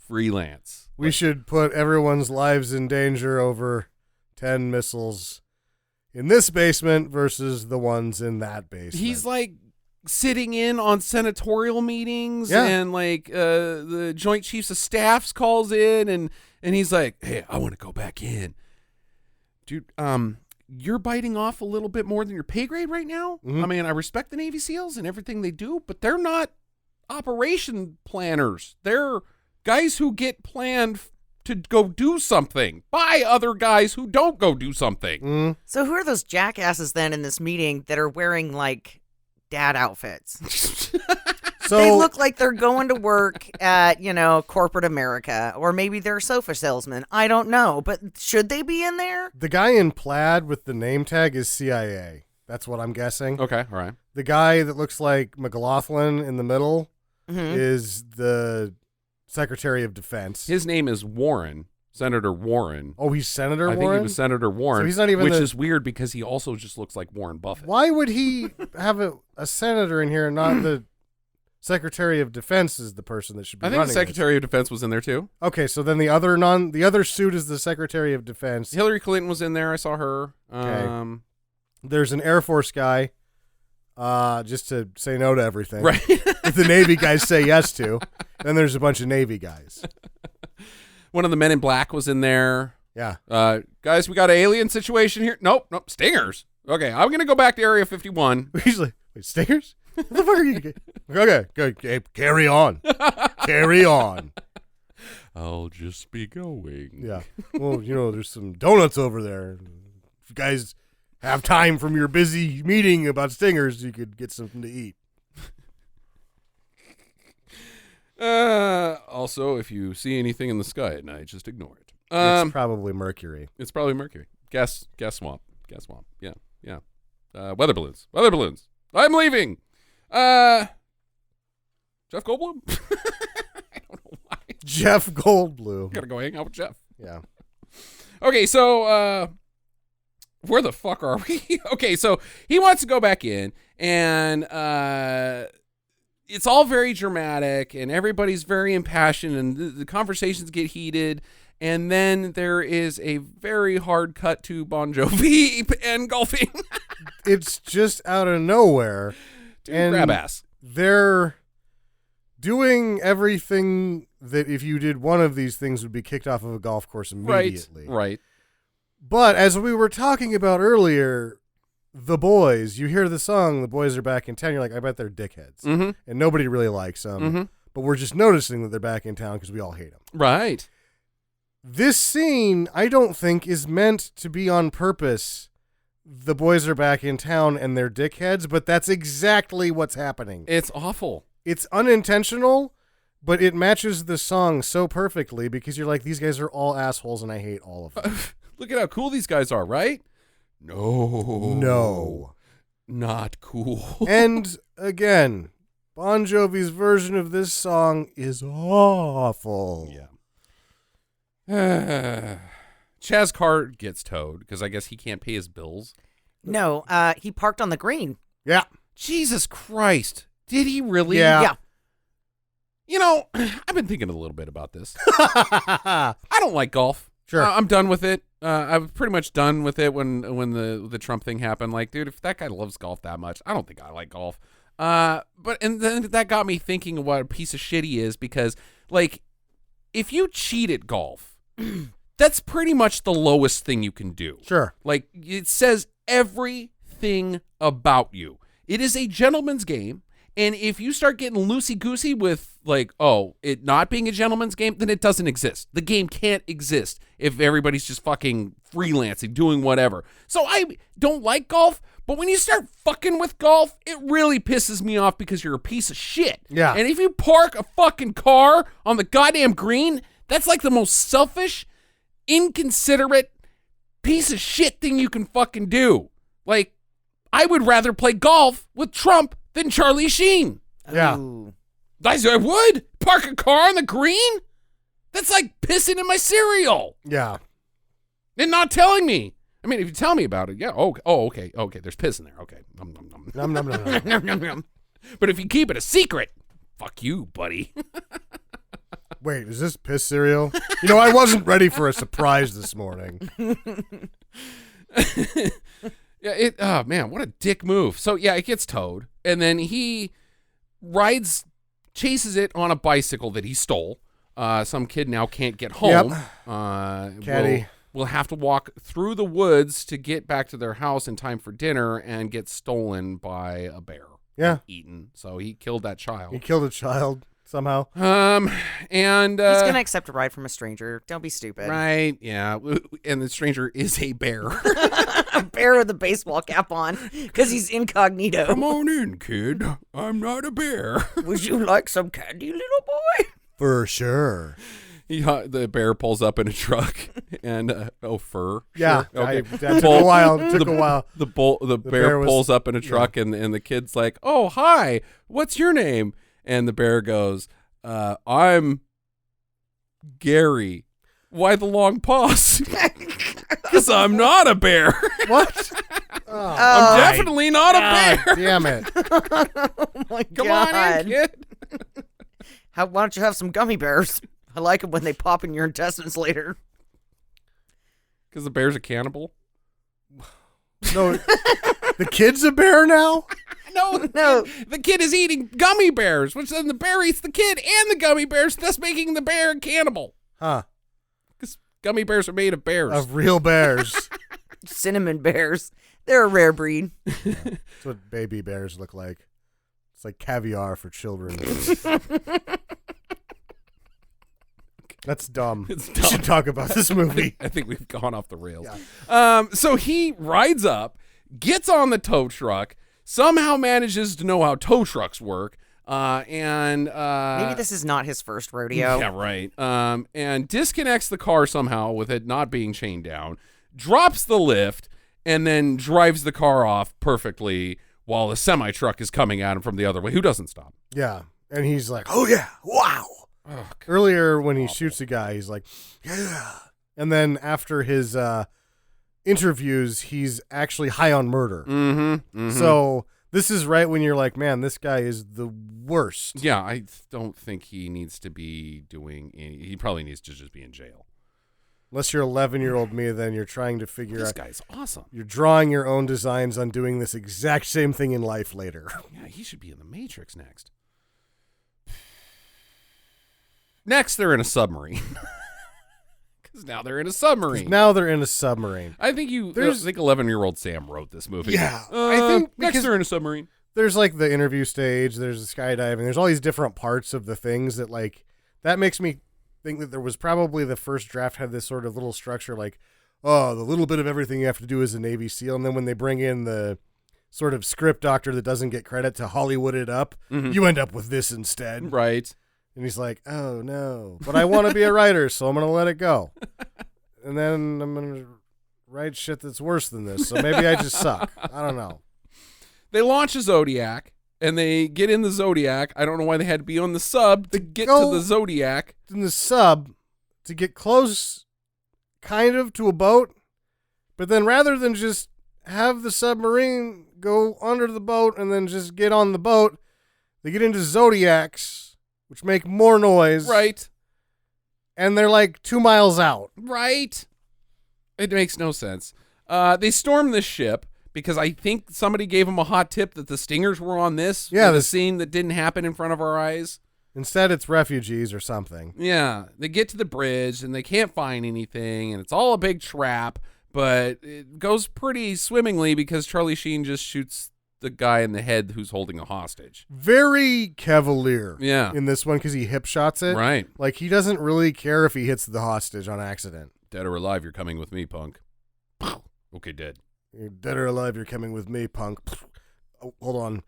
Freelance. We should put everyone's lives in danger over 10 missiles in this basement versus the ones in that basement. He's like sitting in on senatorial meetings and like the Joint Chiefs of Staffs calls in and he's like, hey, I want to go back in. Dude, you're biting off a little bit more than your pay grade right now. Mm-hmm. I mean, I respect the Navy SEALs and everything they do, but they're not operation planners. They're guys who get planned to go do something by other guys who don't go do something. Mm. So who are those jackasses then in this meeting that are wearing like dad outfits? So They look like they're going to work at, corporate America, or maybe they're sofa salesmen. I don't know, but should they be in there? the guy in plaid with the name tag is CIA. That's what I'm guessing. Okay, all right. The guy that looks like McLaughlin in the middle Mhm. is the Secretary of Defense. His name is Warren, Senator Warren. Oh, he's Senator I Warren? think he was Senator Warren, So he's not even which the- is weird because he also just looks like Warren Buffett. Why would he have a senator in here and not the Secretary of Defense is the person that should be I think running the this? Secretary of Defense was in there too. Okay, so then the other suit is the Secretary of Defense. Hillary Clinton was in there. I saw her. Okay. There's an Air Force guy, just to say no to everything. Right. That the Navy guys say yes to. Then there's a bunch of Navy guys. One of the Men in Black was in there. Yeah. Guys, we got an alien situation here. Nope, stingers. Okay, I'm gonna go back to Area 51. He's like, wait, stingers? What the fuck are you? Okay, good. Okay, carry on. Carry on. I'll just be going. Yeah. Well, there's some donuts over there. If you guys have time from your busy meeting about stingers, you could get something to eat. Also, if you see anything in the sky at night, just ignore it. It's probably Mercury. It's probably Mercury. Gas swamp. Yeah. Weather balloons. I'm leaving. Jeff Goldblum? I don't know why. Jeff Goldblum. Gotta go hang out with Jeff. Yeah. Okay, so where the fuck are we? Okay, so he wants to go back in, and it's all very dramatic, and everybody's very impassioned, and the conversations get heated, and then there is a very hard cut to Bon Jovi and golfing. It's just out of nowhere. Dude, And grab ass. They're doing everything that if you did one of these things would be kicked off of a golf course immediately. Right. But as we were talking about earlier, the boys, you hear the song, The Boys Are Back in Town, you're like, I bet they're dickheads. Mm-hmm. And nobody really likes them. Mm-hmm. But we're just noticing that they're back in town because we all hate them. Right. This scene, I don't think, is meant to be on purpose. The boys are back in town and they're dickheads, but that's exactly what's happening. It's awful. It's unintentional, but it matches the song so perfectly because you're like, these guys are all assholes and I hate all of them. Look at how cool these guys are, right? No. Not cool. And again, Bon Jovi's version of this song is awful. Yeah. Chaz car gets towed because I guess he can't pay his bills. No, he parked on the green. Yeah. Jesus Christ. Did he really? Yeah. Yeah. I've been thinking a little bit about this. I don't like golf. Sure. I'm done with it. I was pretty much done with it when the Trump thing happened. Like, dude, if that guy loves golf that much, I don't think I like golf. And then that got me thinking of what a piece of shit he is because, like, if you cheat at golf, that's pretty much the lowest thing you can do. Sure. Like, it says everything about you. It is a gentleman's game. And if you start getting loosey-goosey with, like, it not being a gentleman's game, then it doesn't exist. The game can't exist if everybody's just fucking freelancing, doing whatever. So I don't like golf, but when you start fucking with golf, it really pisses me off because you're a piece of shit. Yeah. And if you park a fucking car on the goddamn green, that's like the most selfish, inconsiderate piece of shit thing you can fucking do. Like, I would rather play golf with Trump than Charlie Sheen. Yeah. Ooh. I would park a car on the green. That's like pissing in my cereal Yeah. and not telling me. I mean, if you tell me about it, yeah. Okay. There's piss in there. Okay. Nom, nom, nom. Nom, nom, nom, nom. Nom, nom, nom. But if you keep it a secret, fuck you, buddy. Wait, is this piss cereal? I wasn't ready for a surprise this morning. Yeah. Oh man, what a dick move. So yeah, it gets towed, and then he chases it on a bicycle that he stole. Some kid now can't get home. Yep. Caddy. Will have to walk through the woods to get back to their house in time for dinner and get stolen by a bear. Yeah. Eaten. So he killed that child. He killed a child somehow. And He's gonna accept a ride from a stranger. Don't be stupid. right, yeah. And the stranger is a bear. A bear with a baseball cap on because he's incognito. Come on in, kid. I'm not a bear. Would you like some candy, little boy? For sure. The bear pulls up in a truck and fur. Yeah, Sure. Okay. that took a while. It took a while. The bear was- pulls up in a truck and the kid's like, "Oh, hi. What's your name?" And the bear goes, "I'm Gary." Why the long pause? Because I'm not a bear. What? I'm definitely not a bear. God damn it. Oh my Come on in, kid. Why don't you have some gummy bears? I like them when they pop in your intestines later. Because the bear's a cannibal. No, the kid's a bear now? No. The kid is eating gummy bears, which then the bear eats the kid and the gummy bears, thus making the bear a cannibal. Huh. Because gummy bears are made of bears. Of real bears. Cinnamon bears. They're a rare breed. That's what baby bears look like. It's like caviar for children. That's dumb. It's We dumb. should talk about this movie. I think we've gone off the rails. So he rides up, gets on the tow truck, somehow manages to know how tow trucks work, and Maybe this is not his first rodeo. yeah, right. And disconnects the car somehow with it not being chained down, drops the lift, and then drives the car off perfectly while a semi truck is coming at him from the other way. Who doesn't stop? Yeah. And he's like, oh, yeah. Wow. Earlier when he shoots a guy, he's like, yeah. And then after his interviews, he's actually high on murder. Mm-hmm. So this is right when you're like, man, this guy is the worst. Yeah, I don't think he needs to be doing any, he probably needs to just be in jail. Unless you're 11-year-old me, then you're trying to figure This out. guy's awesome. You're drawing your own designs on doing this exact same thing in life later. Yeah, he should be in the Matrix next. Next, they're in a submarine. Because now they're in a submarine. Now they're in a submarine. I think 11-year-old Sam wrote this movie. Yeah, I think next because- they're in a submarine. There's like the interview stage, there's the skydiving, there's all these different parts of the things that like, that makes me think that there was probably the first draft had this sort of little structure like, oh, the little bit of everything you have to do as a Navy SEAL. And then when they bring in the sort of script doctor that doesn't get credit to Hollywood it up, you end up with this instead. Right. And he's like, oh, no, but I want to be a writer, so I'm going to let it go. And then I'm going to write shit that's worse than this, so maybe I just suck. I don't know. They launch a Zodiac, and they get in the Zodiac. I don't know why they had to be on the sub to get to the Zodiac. In the sub to get close kind of to a boat, but then rather than just have the submarine go under the boat and then just get on the boat, they get into Zodiacs, which make more noise. Right. And they're like 2 miles out. Right. It makes no sense. They storm this ship because I think somebody gave them a hot tip that the stingers were on this. Yeah, the scene that didn't happen in front of our eyes. Instead, it's refugees or something. Yeah. They get to the bridge and they can't find anything, and it's all a big trap, but it goes pretty swimmingly because Charlie Sheen just shoots the guy in the head who's holding a hostage. Very cavalier Yeah. in this one because he hip shots it. Right. Like he doesn't really care if he hits the hostage on accident. Dead or alive, you're coming with me, punk. Okay, dead. You're dead or alive, you're coming with me, punk. Oh, hold on.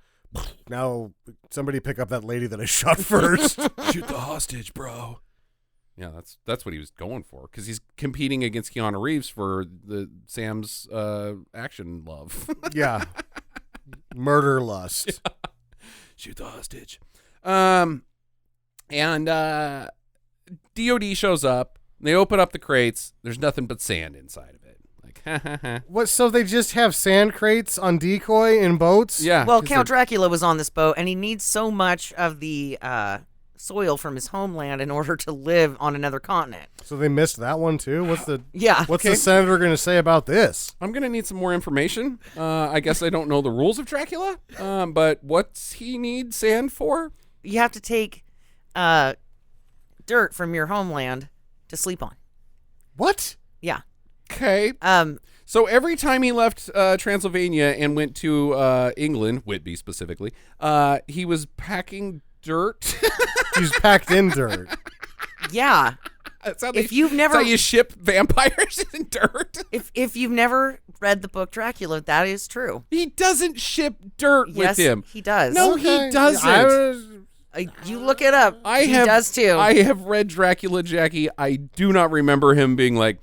Now, somebody pick up that lady that I shot first. Shoot the hostage, bro. Yeah, that's what he was going for because he's competing against Keanu Reeves for the Sam's action love. Yeah. Murder lust. Yeah. Shoot the hostage. And DOD shows up. They open up the crates. There's nothing but sand inside of it. Like, What? So they just have sand crates on decoy in boats? yeah. Well, 'cause Count they're- Dracula was on this boat, and he needs so much of the soil from his homeland in order to live on another continent. So they missed that one too. What's the Yeah. the senator going to say about this? I'm gonna need some more information. I guess I don't know the rules of Dracula. But what's he need sand for? You have to take dirt from your homeland to sleep on. What? Yeah. Okay. So every time he left Transylvania and went to England, Whitby specifically, he was packing dirt. He's packed in dirt. Yeah. That's how If you've never- that's how you ship vampires in dirt. If you've never read the book Dracula, that is true. He doesn't ship dirt Yes, with him. he does. No, Okay. he doesn't. I was- You look it up. He does too. I have read Dracula, Jackie. I do not remember him being like,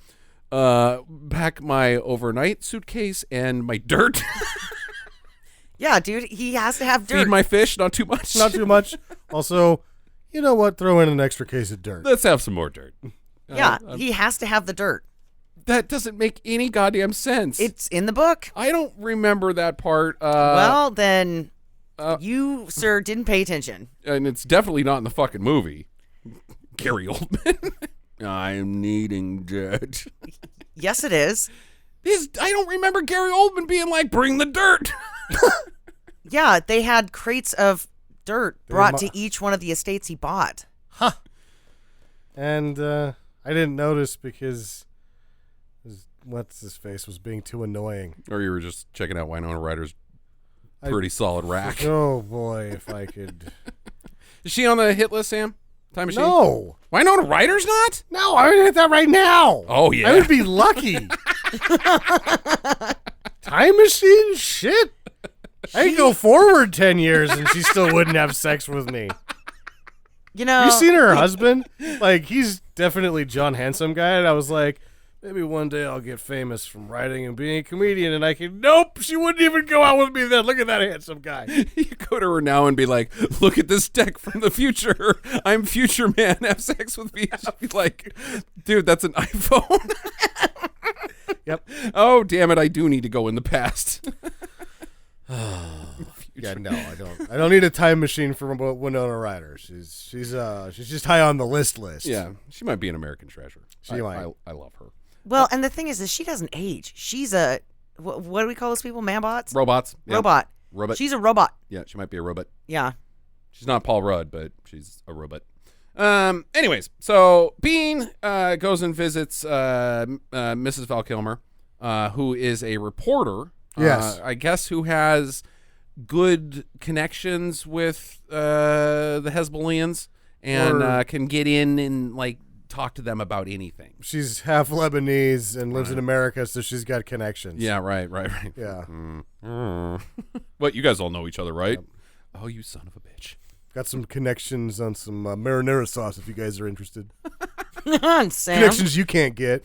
pack my overnight suitcase and my dirt. Yeah, dude, he has to have dirt. Feed my fish, not too much. Not too much. Also, you know what? Throw in an extra case of dirt. Let's have some more dirt. Yeah, he has to have the dirt. That doesn't make any goddamn sense. It's in the book. I don't remember that part. Well, then you, sir, didn't pay attention. And it's definitely not in the fucking movie. Gary Oldman. I'm needing dirt. Yes, it is. I don't remember Gary Oldman being like, bring the dirt. Yeah, they had crates of dirt brought to each one of the estates he bought. Huh. And I didn't notice because what's his face was being too annoying. Or you were just checking out Winona Ryder's pretty solid rack. Oh boy, if I could. Is she on the hit list, Sam? Time Machine? No. Winona Ryder's not? No, I would hit that right now. Oh, yeah. I would be lucky. Time Machine? Shit. I'd go forward 10 years and she still wouldn't have sex with me. You know, You seen her husband? Like, he's definitely John Handsome guy. And I was like, maybe one day I'll get famous from writing and being a comedian. And I can, nope, she wouldn't even go out with me then. Look at that handsome guy. You go to her now and be like, look at this deck from the future. I'm future man. Have sex with me. She'll be like, dude, that's an iPhone. Yep. Oh, damn it. I do need to go in the past. Yeah, no, I don't. I don't need a time machine for Winona Ryder. She's just high on the list. Yeah, she might be an American treasure. She might. I love her. well, and the thing is she doesn't age. She's a, what do we call those people? Man-bots? Robots. Yeah. Robot. Robot. She's a robot. Yeah, she might be a robot. Yeah. She's not Paul Rudd, but she's a robot. Anyways, so Biehn goes and visits Mrs. Val Kilmer, who is a reporter. Yes. I guess who has good connections with the Hezbollians and can get in and like talk to them about anything. She's half Lebanese and lives in America, so she's got connections. Yeah, right. Yeah. What, you guys all know each other, right? Yep. Oh, you son of a bitch. Got some connections on some marinara sauce if you guys are interested. Come on, Sam. Connections you can't get.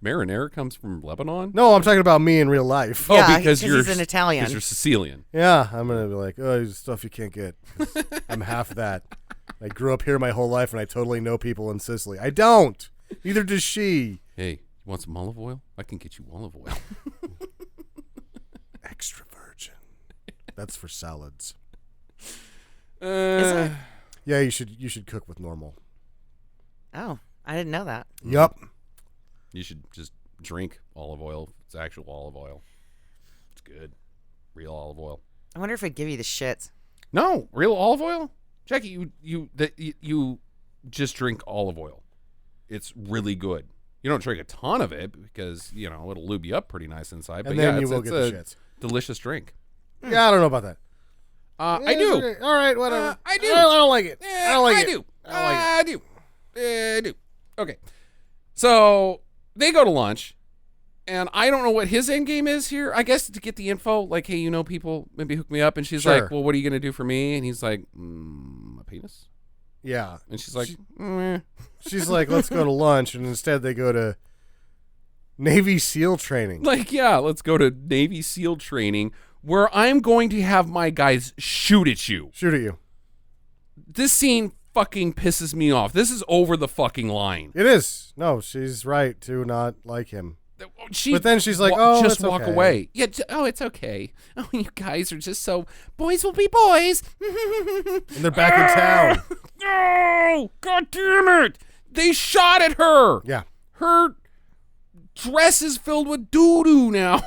Marinara comes from Lebanon? No, I'm talking about me in real life. Yeah, Oh, because you're he's an Italian. Because you're Sicilian. Yeah, I'm going to be like, oh, there's stuff you can't get. I'm half that. I grew up here my whole life, and I totally know people in Sicily. I don't. Neither does she. Hey, you want some olive oil? I can get you olive oil. Extra virgin. That's for salads. Is it? Yeah, you should cook with normal. Oh, I didn't know that. Yup. You should just drink olive oil. It's actual olive oil. It's good. Real olive oil. I wonder if it'd give you the shits. No, real olive oil? Jackie, you just drink olive oil. It's really good. You don't drink a ton of it because, it'll lube you up pretty nice inside. And but then yeah, you will it's get the a shits. delicious drink. Yeah, I don't know about that. I do. Okay. All right, whatever. I do. I don't like it. Yeah, I don't like it. do. I don't like it. I do. Okay. So they go to lunch, and I don't know what his end game is here. I guess to get the info, like, hey, people, maybe hook me up. And she's Sure. like, well, what are you going to do for me? And he's like, a penis? Yeah. And she's like, She's like, let's go to lunch. And instead they go to Navy SEAL training. like, yeah, let's go to Navy SEAL training where I'm going to have my guys shoot at you. Shoot at you. This scene fucking pisses me off. This is over the fucking line. It is. No, she's right to not like him. But then she's like, oh, just it's walk okay. away. Yeah, it's okay. Oh, you guys are just so, boys will be boys. And they're back in town. Oh, God damn it. They shot at her. Yeah. Her dress is filled with doo-doo now.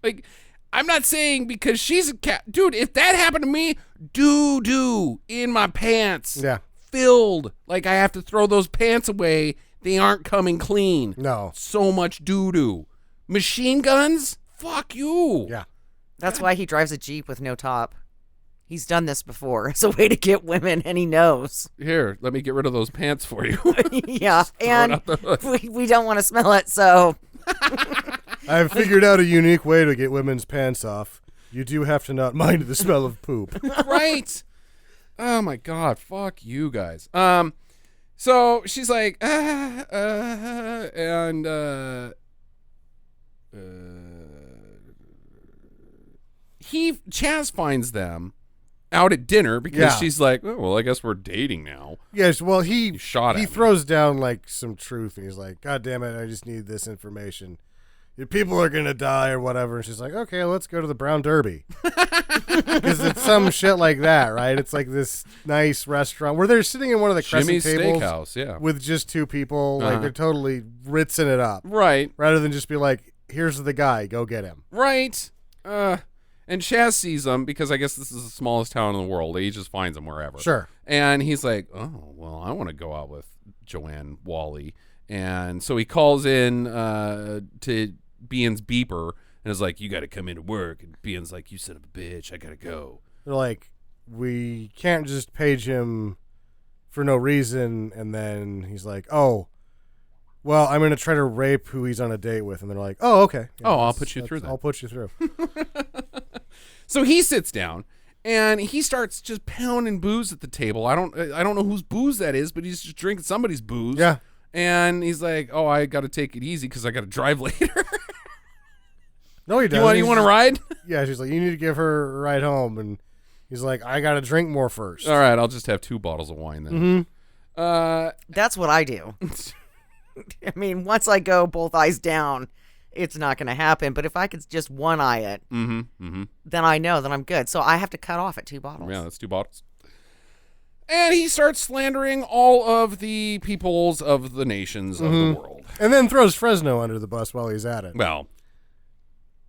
Like, I'm not saying because she's a cat. Dude, if that happened to me, doo-doo in my pants. Yeah. Filled. Like, I have to throw those pants away. They aren't coming clean. No. So much doo-doo. Machine guns? Fuck you. Yeah. That's why he drives a Jeep with no top. He's done this before. It's a way to get women, and he knows. Here, let me get rid of those pants for you. Yeah, and out the hood. we don't want to smell it, so... I've figured out a unique way to get women's pants off. You do have to not mind the smell of poop. Right. Oh my God, fuck you guys. So she's like, and Chaz finds them out at dinner because she's like, oh, well, I guess we're dating now. Yes, well, He throws down like some truth, and he's like, God damn it, I just need this information. Your people are gonna die or whatever. And she's like, okay, let's go to the Brown Derby. Because it's some shit like that, right? It's like this nice restaurant where they're sitting in one of the crescent Jimmy's tables Steakhouse, yeah. with just two people. Like they're totally ritzing it up. Right. Rather than just be like, here's the guy, go get him. Right. And Chaz sees them because I guess this is the smallest town in the world. He just finds them wherever. Sure. And he's like, oh, well, I want to go out with Joanne Wally. And so he calls in to Biehnn's beeper and is like, you got to come into work. And Biehnn's like, you son of a bitch, I got to go. They're like, we can't just page him for no reason. And then he's like, oh, well, I'm going to try to rape who he's on a date with. And they're like, oh, okay. Yeah, I'll put you through that. I'll put you through. So he sits down and he starts just pounding booze at the table. I don't know whose booze that is, but he's just drinking somebody's booze. Yeah. And he's like, oh, I got to take it easy because I got to drive later. No, he doesn't. You want to ride? Yeah, she's like, you need to give her a ride home. And he's like, I got to drink more first. All right, I'll just have 2 bottles of wine then. Mm-hmm. That's what I do. I mean, once I go both eyes down, it's not going to happen. But if I could just one eye it, then I know that I'm good. So I have to cut off at 2 bottles. Yeah, that's 2 bottles. And he starts slandering all of the peoples of the nations of the world. And then throws Fresno under the bus while he's at it. Well,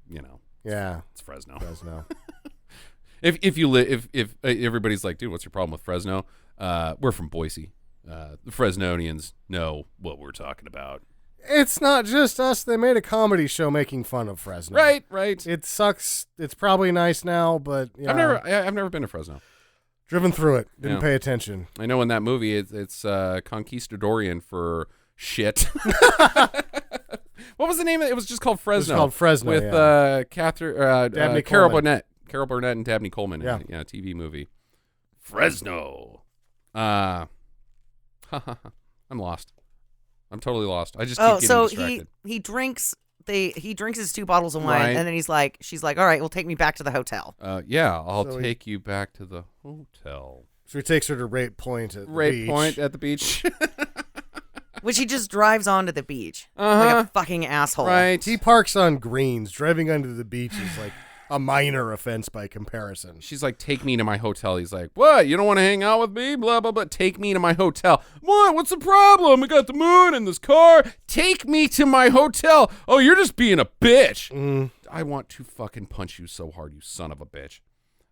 you know. Yeah. It's Fresno. if everybody's like, dude, what's your problem with Fresno? We're from Boise. The Fresnonians know what we're talking about. It's not just us. They made a comedy show making fun of Fresno. Right. It sucks. It's probably nice now, but I've never been to Fresno. Driven through it. Didn't pay attention. I know in that movie it's Conquistadorian for shit. What was the name of it? It was just called Fresno. It was called Fresno, with Catherine, Carol Coleman. Burnett and Dabney Coleman. Yeah. TV movie. Fresno. I'm lost. I'm totally lost. I just keep getting distracted. he drinks his 2 bottles of wine, Right. and then she's like, all right, well, take me back to the hotel. I'll take you back to the hotel. So he takes her to Rape Point at the beach. At the beach. Which he just drives onto the beach like a fucking asshole. Right. He parks on greens. Driving onto the beach is like a minor offense by comparison. She's like, take me to my hotel. He's like, what? You don't want to hang out with me? Blah, blah, blah. Take me to my hotel. What? What's the problem? I got the moon in this car. Take me to my hotel. Oh, you're just being a bitch. I want to fucking punch you so hard, you son of a bitch.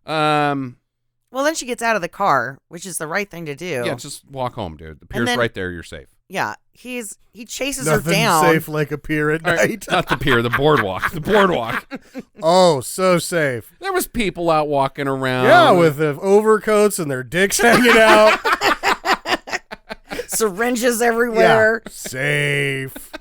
Well, then she gets out of the car, which is the right thing to do. Yeah, just walk home, dude. The pier's right there. You're safe. Yeah, he chases Nothing her down. safe like a pier at night. Not the pier, the boardwalk. The boardwalk. Oh, so safe. There was people out walking around. Yeah, with the overcoats and their dicks hanging out. Syringes everywhere. Yeah. Safe.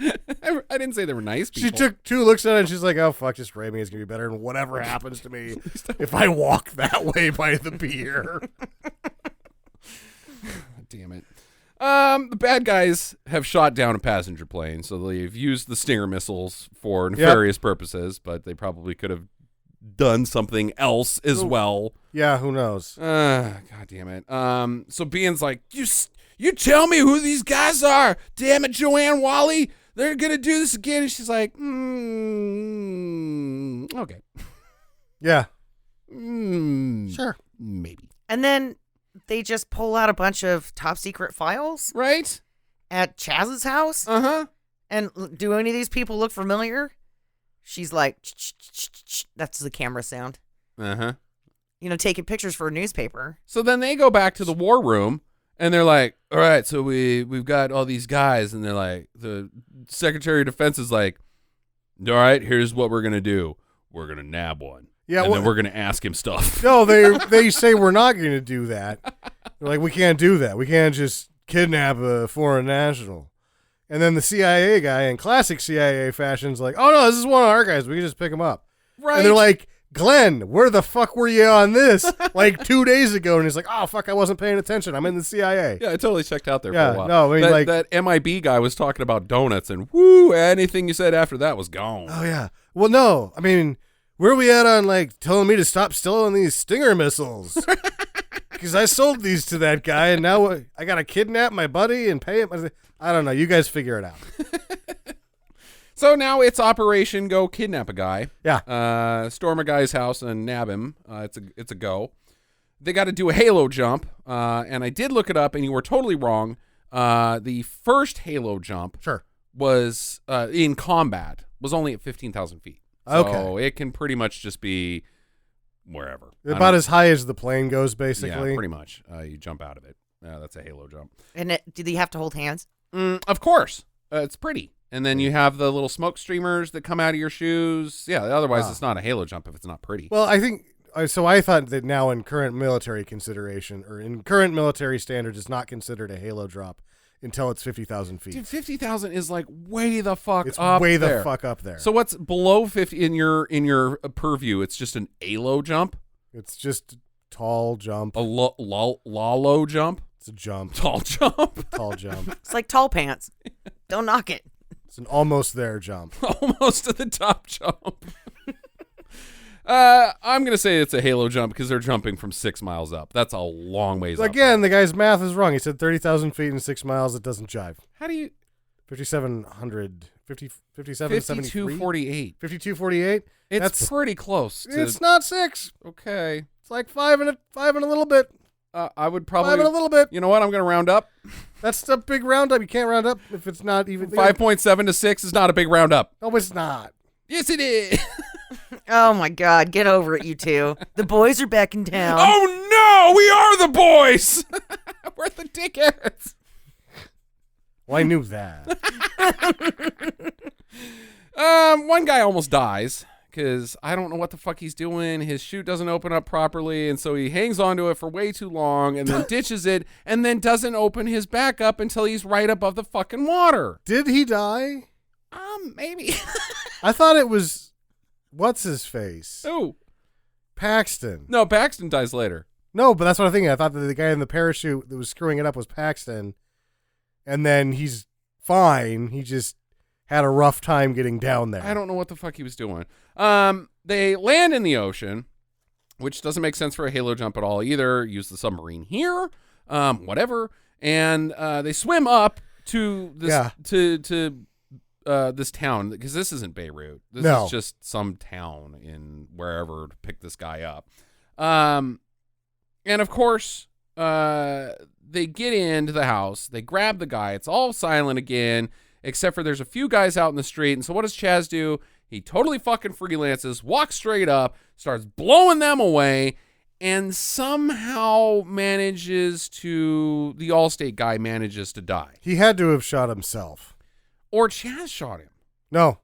I didn't say they were nice people. She took 2 looks at it and she's like, oh, fuck, just rape me. It's going to be better. And whatever happens to me if I walk that way by the pier. Damn it. The bad guys have shot down a passenger plane, so they've used the Stinger missiles for nefarious purposes, but they probably could have done something else as well. Yeah, who knows? God damn it. So Biehnn's like, you tell me who these guys are. Damn it, Joanne Wally. They're going to do this again. And she's like, okay. Yeah. Sure. Maybe. And then they just pull out a bunch of top secret files Right? at Chaz's house. Uh-huh. And do any of these people look familiar? She's like, that's the camera sound. Uh-huh. Taking pictures for a newspaper. So then they go back to the war room, and they're like, all right, so we've got all these guys, and they're like, the Secretary of Defense is like, all right, here's what we're going to do. We're going to nab one. Yeah, and then we're going to ask him stuff. No, they say we're not going to do that. They're like, we can't do that. We can't just kidnap a foreign national. And then the CIA guy, in classic CIA fashion, is like, oh, no, this is one of our guys. We can just pick him up. Right. And they're like, Glenn, where the fuck were you on this? Like 2 days ago. And he's like, oh, fuck, I wasn't paying attention. I'm in the CIA. Yeah, I totally checked out there Yeah, for a while. no, I mean, that MIB guy was talking about donuts, and whoo, anything you said after that was gone. Oh, yeah. Well, no. I mean, where are we at on, like, telling me to stop stealing these Stinger missiles? Because I sold these to that guy, and now I got to kidnap my buddy and pay him. I don't know. You guys figure it out. So now it's Operation Go Kidnap a Guy. Yeah. Storm a guy's house and nab him. It's a go. They got to do a halo jump, and I did look it up, and you were totally wrong. The first halo jump was in combat was only at 15,000 feet. So Okay. it can pretty much just be wherever. About as high as the plane goes, basically. Yeah, pretty much. You jump out of it. That's a halo jump. And do they have to hold hands? Of course. It's pretty. And then you have the little smoke streamers that come out of your shoes. Yeah, otherwise it's not a halo jump if it's not pretty. Well, I think so. I thought that now in current military consideration or in current military standards, it's not considered a halo drop until it's 50,000 feet. Dude, 50,000 is like way the fuck It's up way there. the fuck up there. So what's below 50 in your purview? It's just an ALO jump, It's just tall jump. a LALO jump, It's a jump. tall jump, Tall jump. It's like tall pants. Don't knock it. It's an almost there jump. almost to the top jump. I'm gonna say it's a halo jump because they're jumping from 6 miles up. That's a long ways up. Again, the guy's math is wrong. He said 30,000 feet and 6 miles. It doesn't jive. How do you 5,700, 57, 5248? 5248. It's That's pretty close. It's not 6. Okay. It's like five and a little bit. I would 5 probably. and a little bit. You know what? I'm gonna round up. That's a big roundup. You can't round up if it's not even 5.7 to 6 is not a big roundup. No, it's not. Yes, it is. Oh my God, get over it, you two. The boys are back in town. Oh no, we are the boys. We're the dickheads. Well, I knew that. One guy almost dies because I don't know what the fuck he's doing. His chute doesn't open up properly, and so he hangs onto it for way too long and then ditches it and then doesn't open his back up until he's right above the fucking water. Did he die? Maybe. I thought it was what's his face? Ooh. Paxton. No, Paxton dies later. No, but that's what I'm thinking. I thought that the guy in the parachute that was screwing it up was Paxton, and then he's fine. He just had a rough time getting down there. I don't know what the fuck he was doing. They land in the ocean, which doesn't make sense for a halo jump at all either. Use the submarine here, whatever. And they swim up to this this town because this isn't Beirut. This is just some town in wherever to pick this guy up. And of course, they get into the house. They grab the guy. It's all silent again, except for there's a few guys out in the street. And so what does Chaz do? He totally fucking freelances, walks straight up, starts blowing them away, and somehow manages to, the Allstate guy manages to die. He had to have shot himself. Or Chaz shot him. No,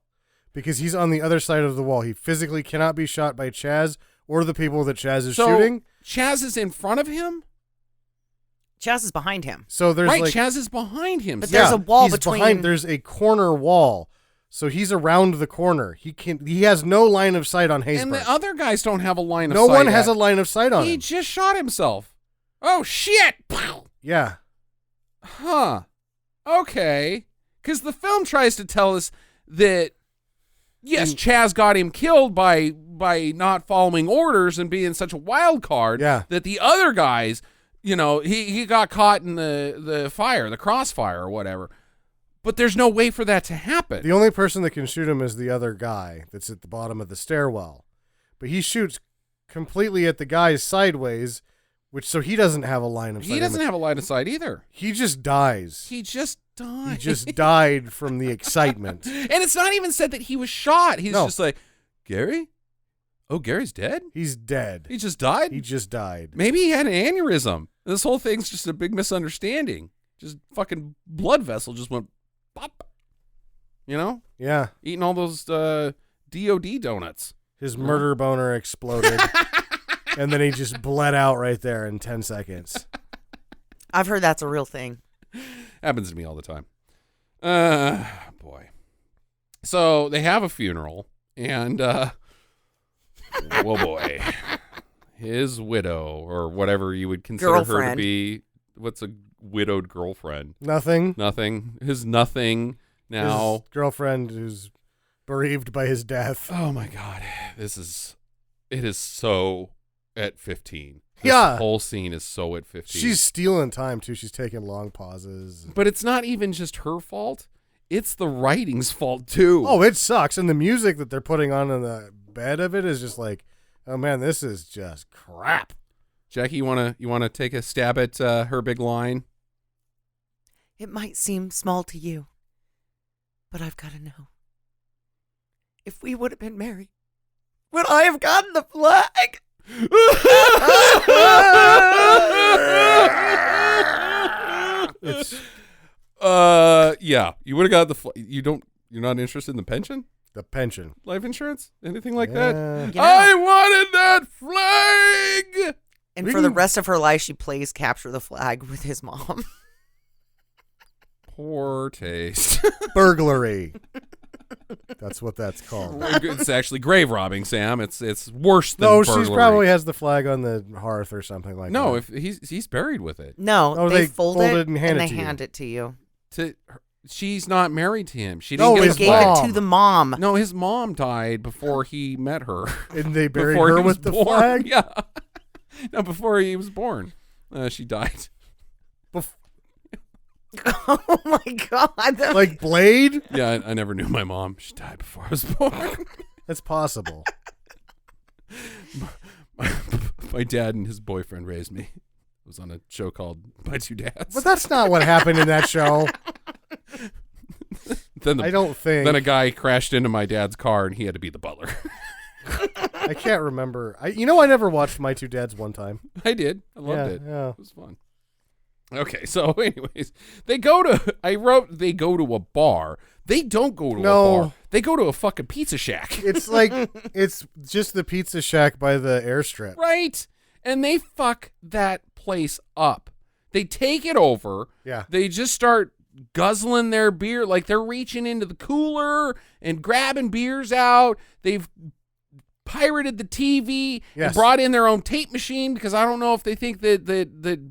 because he's on the other side of the wall. He physically cannot be shot by Chaz or the people that Chaz is shooting. Chaz is in front of him? Chaz is behind him. So there's right, like, Chaz is behind him. But there's a wall he's between. behind. There's a corner wall. So he's around the corner. He has no line of sight on Haysbert. And the other guys don't have a line of no sight. one has a line of sight on He him. just shot himself. Oh, shit. Yeah. Huh. Okay. Because the film tries to tell us that, yes, Chaz got him killed by not following orders and being such a wild card that the other guys, you know, he got caught in the fire, the crossfire or whatever. But there's no way for that to happen. The only person that can shoot him is the other guy that's at the bottom of the stairwell. But he shoots completely at the guy sideways, so he doesn't have a line of sight. He doesn't have a line of sight either. He just dies. He just died. He just died from the excitement. And it's not even said that he was shot. He's just like, Gary? Oh, Gary's dead? He's dead. He just died? He just died. Maybe he had an aneurysm. This whole thing's just a big misunderstanding. Just fucking blood vessel just went pop. You know? Yeah. Eating all those DOD donuts. His murder boner exploded. And then he just bled out right there in 10 seconds. I've heard that's a real thing. Happens to me all the time. Boy. So they have a funeral, and Whoa, boy. His widow, or whatever you would consider her to Girlfriend. be. What's a widowed girlfriend? Nothing. Nothing. His nothing now. His girlfriend who's bereaved by his death. Oh, my God. It is so at 15. This Yeah. whole scene is so at 15. She's stealing time, too. She's taking long pauses. But it's not even just her fault. It's the writing's fault, too. Oh, it sucks. And the music that they're putting on in the bed of it is just like, oh, man, this is just crap. Jackie, you wanna take a stab at her big line? It might seem small to you, but I've got to know. If we would have been married, would I have gotten the flag? It's Yeah, you would have got the. You're not interested in the pension, the pension. life insurance, anything like that. Yeah. You know. I wanted that flag. And We for the can- rest of her life, she plays capture the flag with his mom. Poor taste. Burglary. That's what that's called. It's actually grave robbing, Sam. It's worse than No, burglary. she's probably has the flag on the hearth or something like No, that. if he's buried with it. No, Oh, they they fold fold it it and hand it they to you. hand it to you. She's not married to him. She No, didn't They his get gave a flag. mom. it to the mom. No, his mom died before he met her. And they buried Before her he was with the born. flag? Yeah. No, before he was born, she died. Oh my god! Like Blade? Yeah, I never knew my mom. She died before I was born. That's possible. My dad and his boyfriend raised me. It was on a show called My Two Dads. But that's not what happened in that show. Then I don't think. Then a guy crashed into my dad's car and he had to be the butler. I can't remember. I never watched My Two Dads one time. I did. I loved it. Yeah. It was fun. Okay, so anyways, they go to a bar. They don't go to a bar. They go to a fucking pizza shack. It's like it's just the pizza shack by the airstrip. Right? And they fuck that place up. They take it over. Yeah. They just start guzzling their beer. Like they're reaching into the cooler and grabbing beers out. They've pirated the TV and Yes. brought in their own tape machine because I don't know if they think that the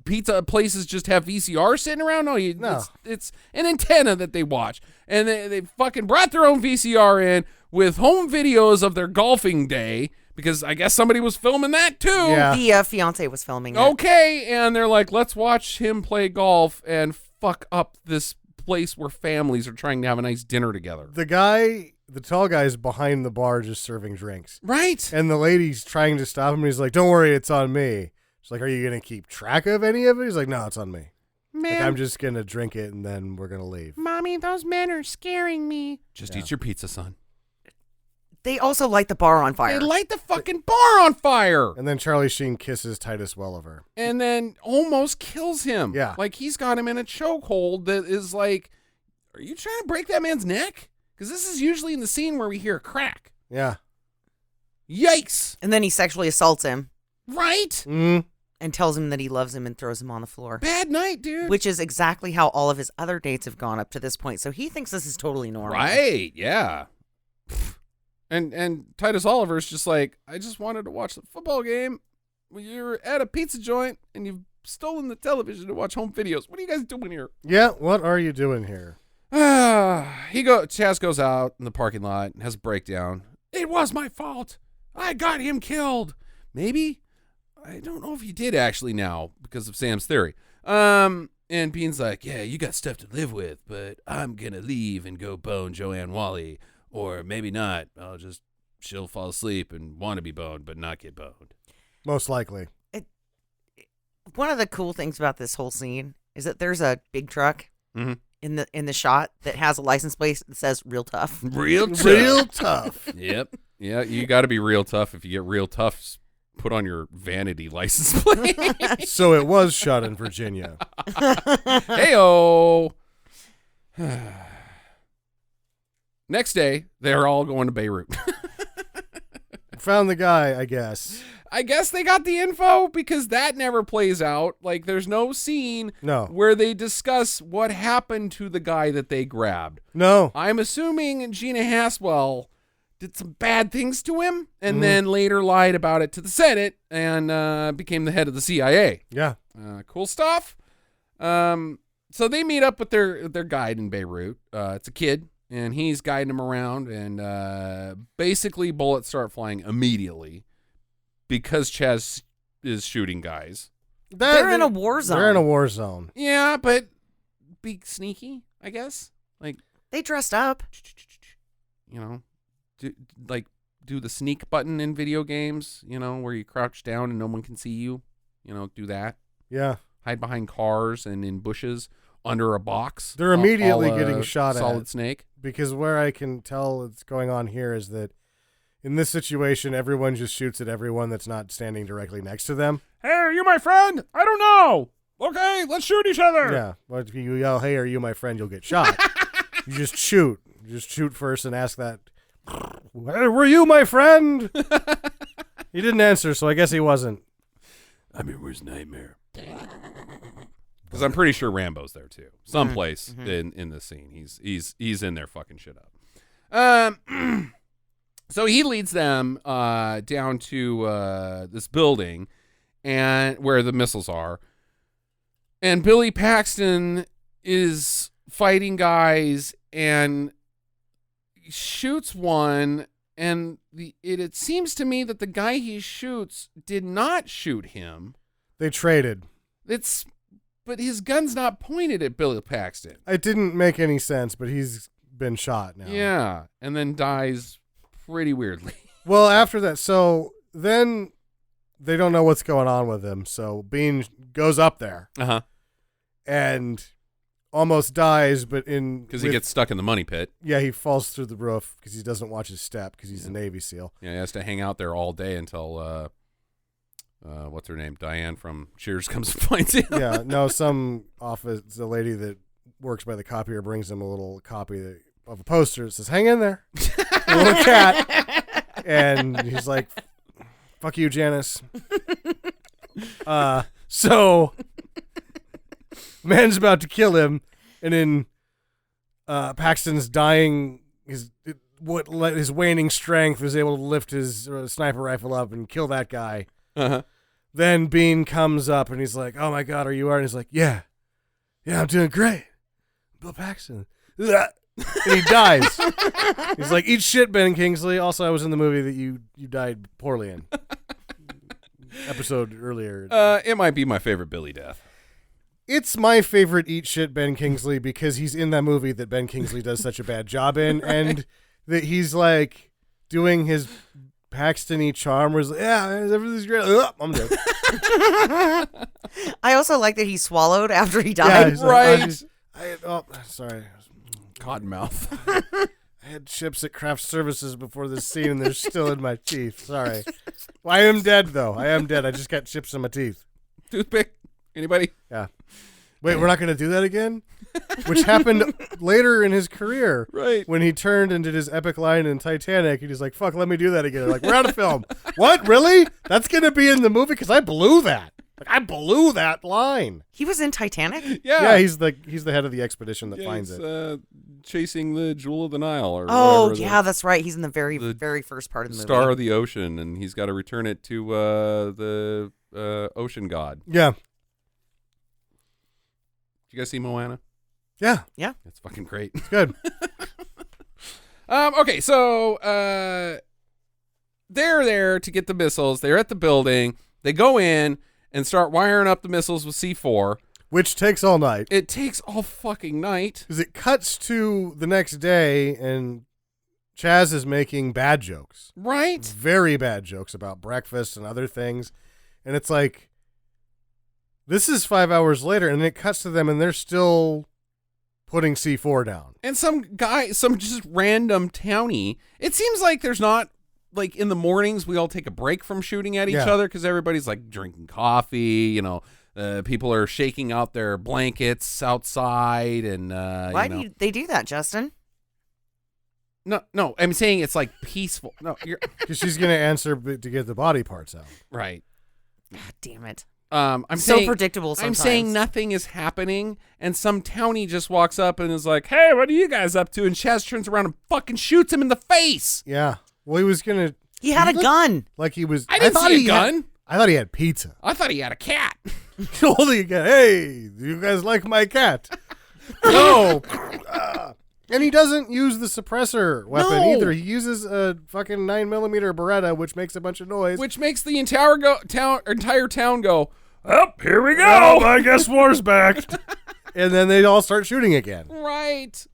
pizza places just have VCR sitting around. No, No. it's an antenna that they watch. And they fucking brought their own VCR in with home videos of their golfing day because I guess somebody was filming that too. Yeah. The fiance was filming it. Okay, and they're like, let's watch him play golf and fuck up this place where families are trying to have a nice dinner together. The tall guy is behind the bar just serving drinks. Right. And the lady's trying to stop him. And he's like, don't worry, it's on me. She's like, are you going to keep track of any of it? He's like, no, it's on me. Man, Like, I'm just going to drink it and then we're going to leave. Mommy, those men are scaring me. Just eat your pizza, son. They also light the bar on fire. They light the fucking bar on fire. And then Charlie Sheen kisses Titus Welliver. And then almost kills him. Yeah. Like he's got him in a chokehold that is like, are you trying to break that man's neck? Because this is usually in the scene where we hear a crack. Yeah. Yikes. And then he sexually assaults him Right? Mm. and tells him that he loves him and throws him on the floor. Bad night, dude. Which is exactly how all of his other dates have gone up to this point. So he thinks this is totally normal. Right, yeah. And Titus Oliver's just like, I just wanted to watch the football game. Well, you're at a pizza joint and you've stolen the television to watch home videos. What are you guys doing here? Yeah, what are you doing here? Chaz goes out in the parking lot and has a breakdown. It was my fault. I got him killed. Maybe. I don't know if he did actually now because of Sam's theory. And Bihn's like, yeah, you got stuff to live with, but I'm going to leave and go bone Joanne Wally. Or maybe not. She'll fall asleep and want to be boned, but not get boned. Most likely. One of the cool things about this whole scene is that there's a big truck Mhm. in the shot that has a license plate that says "Real Tough." Real tough. Real tough. Yep. Yeah, you got to be real tough. If you get real tough, put on your vanity license plate. So it was shot in Virginia. Heyo. Next day, they're all going to Beirut. Found the guy, I guess. I guess they got the info because that never plays out. Like, there's no scene No. where they discuss what happened to the guy that they grabbed. No. I'm assuming Gina Haspel did some bad things to him, and then later lied about it to the Senate and became the head of the CIA. Yeah. Cool stuff. So they meet up with their guide in Beirut. It's a kid, and he's guiding them around, and basically bullets start flying immediately because Chaz is shooting guys. They're in a war zone. They're in a war zone. Yeah, but be sneaky, I guess. Like, They dressed up. you know, do the sneak button in video games, you know, where you crouch down and no one can see you. You know, do that. Yeah. Hide behind cars and in bushes under a box. They're immediately all, getting shot Solid at. Snake. Because where I can tell what's going on here is that in this situation, everyone just shoots at everyone that's not standing directly next to them. Hey, are you my friend? I don't know. Okay, let's shoot each other. Yeah. But if you yell, hey, are you my friend, you'll get shot. You just shoot. You just shoot first and ask that, were you my friend? He didn't answer, so I guess he wasn't. I'm your worst nightmare. Because I'm pretty sure Rambo's there too, someplace in this scene. He's in there fucking shit up. So he leads them down to this building, and where the missiles are, and Billy Paxton is fighting guys and shoots one, and it seems to me that the guy he shoots did not shoot him. They traded. But his gun's not pointed at Billy Paxton. It didn't make any sense, but he's been shot now. Yeah, and then dies pretty weirdly. Well, after that, so then they don't know what's going on with him. So Biehn goes up there and almost dies, but because he gets stuck in the money pit. Yeah, he falls through the roof because he doesn't watch his step because he's a Navy SEAL. Yeah, he has to hang out there all day until what's her name? Diane from Cheers comes and finds him. Yeah, no, some office, the lady that works by the copier brings him a little copy of a poster that says, hang in there. A little cat. And he's like, fuck you, Janice. So man's about to kill him, and then Paxton's dying, his waning strength was able to lift his sniper rifle up and kill that guy. Then Biehn comes up and he's like, oh my God, are you all right? And he's like, yeah, I'm doing great. Bill Paxton. And he dies. He's like, eat shit, Ben Kingsley. Also, I was in the movie that you died poorly in. Episode earlier. It might be my favorite Billy death. It's my favorite eat shit Ben Kingsley because he's in that movie that Ben Kingsley does such a bad job in, right. And that he's like doing his Paxton-y charm where he's like, yeah, everything's great. I'm dead. I also like that he swallowed after he died. Yeah, right. Sorry. Cottonmouth. I had chips at craft services before this scene and they're still in my teeth. Sorry. Well, I am dead, though. I am dead. I just got chips in my teeth. Toothpick? Anybody? Yeah. Wait, we're not going to do that again? Which happened later in his career. Right. When he turned and did his epic line in Titanic, and he's like, fuck, let me do that again. They're like, we're out of film. What? Really? That's going to be in the movie? Because I blew that. Like, I blew that line. He was in Titanic? Yeah, he's the head of the expedition that finds it. Chasing the Jewel of the Nile. Or oh, yeah, that's right. He's in the very first part of the movie. Star of the Ocean, and he's got to return it to the ocean god. Yeah. Did you guys see Moana? Yeah. Yeah. It's fucking great. It's good. Okay, so they're there to get the missiles. They're at the building. They go in and start wiring up the missiles with C4. Which takes all night. It takes all fucking night. Because it cuts to the next day, and Chaz is making bad jokes. Right? Very bad jokes about breakfast and other things. And it's like, this is 5 hours later, and it cuts to them, and they're still putting C4 down. And some guy, some just random townie. It seems like there's not, like, in the mornings, we all take a break from shooting at each other because everybody's, like, drinking coffee, you know. People are shaking out their blankets outside, and why do they do that, Justin? No, I'm saying it's like peaceful. No, because she's gonna answer to get the body parts out. Right. God damn it. I'm so saying, predictable sometimes. I'm saying nothing is happening, and some townie just walks up and is like, "Hey, what are you guys up to?" And Chaz turns around and fucking shoots him in the face. Yeah. Well, he was gonna. He had a gun. Like he was. I didn't thought see a he gun. I thought he had pizza. I thought he had a cat. Holding a cat. Hey, you guys like my cat? No. And he doesn't use the suppressor weapon No. either. He uses a fucking 9mm Beretta, which makes a bunch of noise. Which makes the entire town go, Oh, here we go. I guess war's back. And then they all start shooting again. right.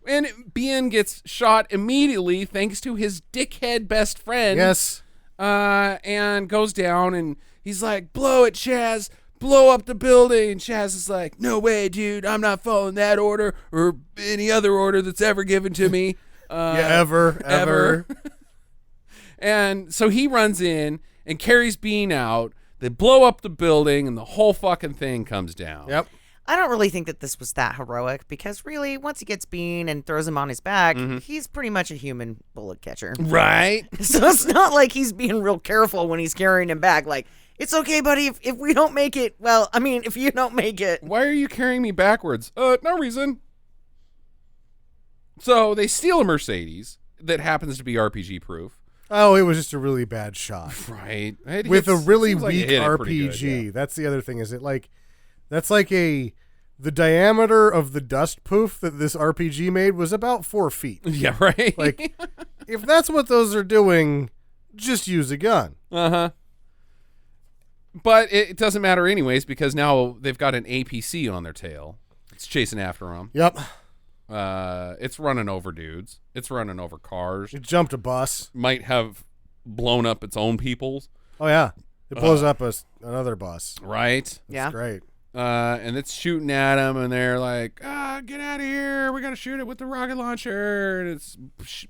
And Biehn gets shot immediately thanks to his dickhead best friend. Yes. And goes down, and he's like, blow it, Chaz. Blow up the building. And Chaz is like, no way, dude. I'm not following that order or any other order that's ever given to me. Ever. And so he runs in and carries Biehn out. They blow up the building, and the whole fucking thing comes down. Yep. I don't really think that this was that heroic because really, once he gets Biehn and throws him on his back, he's pretty much a human bullet catcher. Right? So it's not like he's being real careful when he's carrying him back. Like, it's okay, buddy, if we don't make it. Well, I mean, if you don't make it. Why are you carrying me backwards? No reason. So they steal a Mercedes that happens to be RPG proof. Oh, it was just a really bad shot. Right. With a really seems like it weak hit it pretty RPG. good, yeah. That's the other thing. Is it like that's like the diameter of the dust poof that this RPG made was about 4 feet. Yeah, right? Like, if that's what those are doing, just use a gun. Uh-huh. But it doesn't matter anyways because now they've got an APC on their tail. It's chasing after them. Yep. It's running over dudes. It's running over cars. It jumped a bus. Might have blown up its own peoples. Oh, yeah. It blows up another bus. Right? Yeah. Great. And it's shooting at them, and they're like, get out of here. We got to shoot it with the rocket launcher. And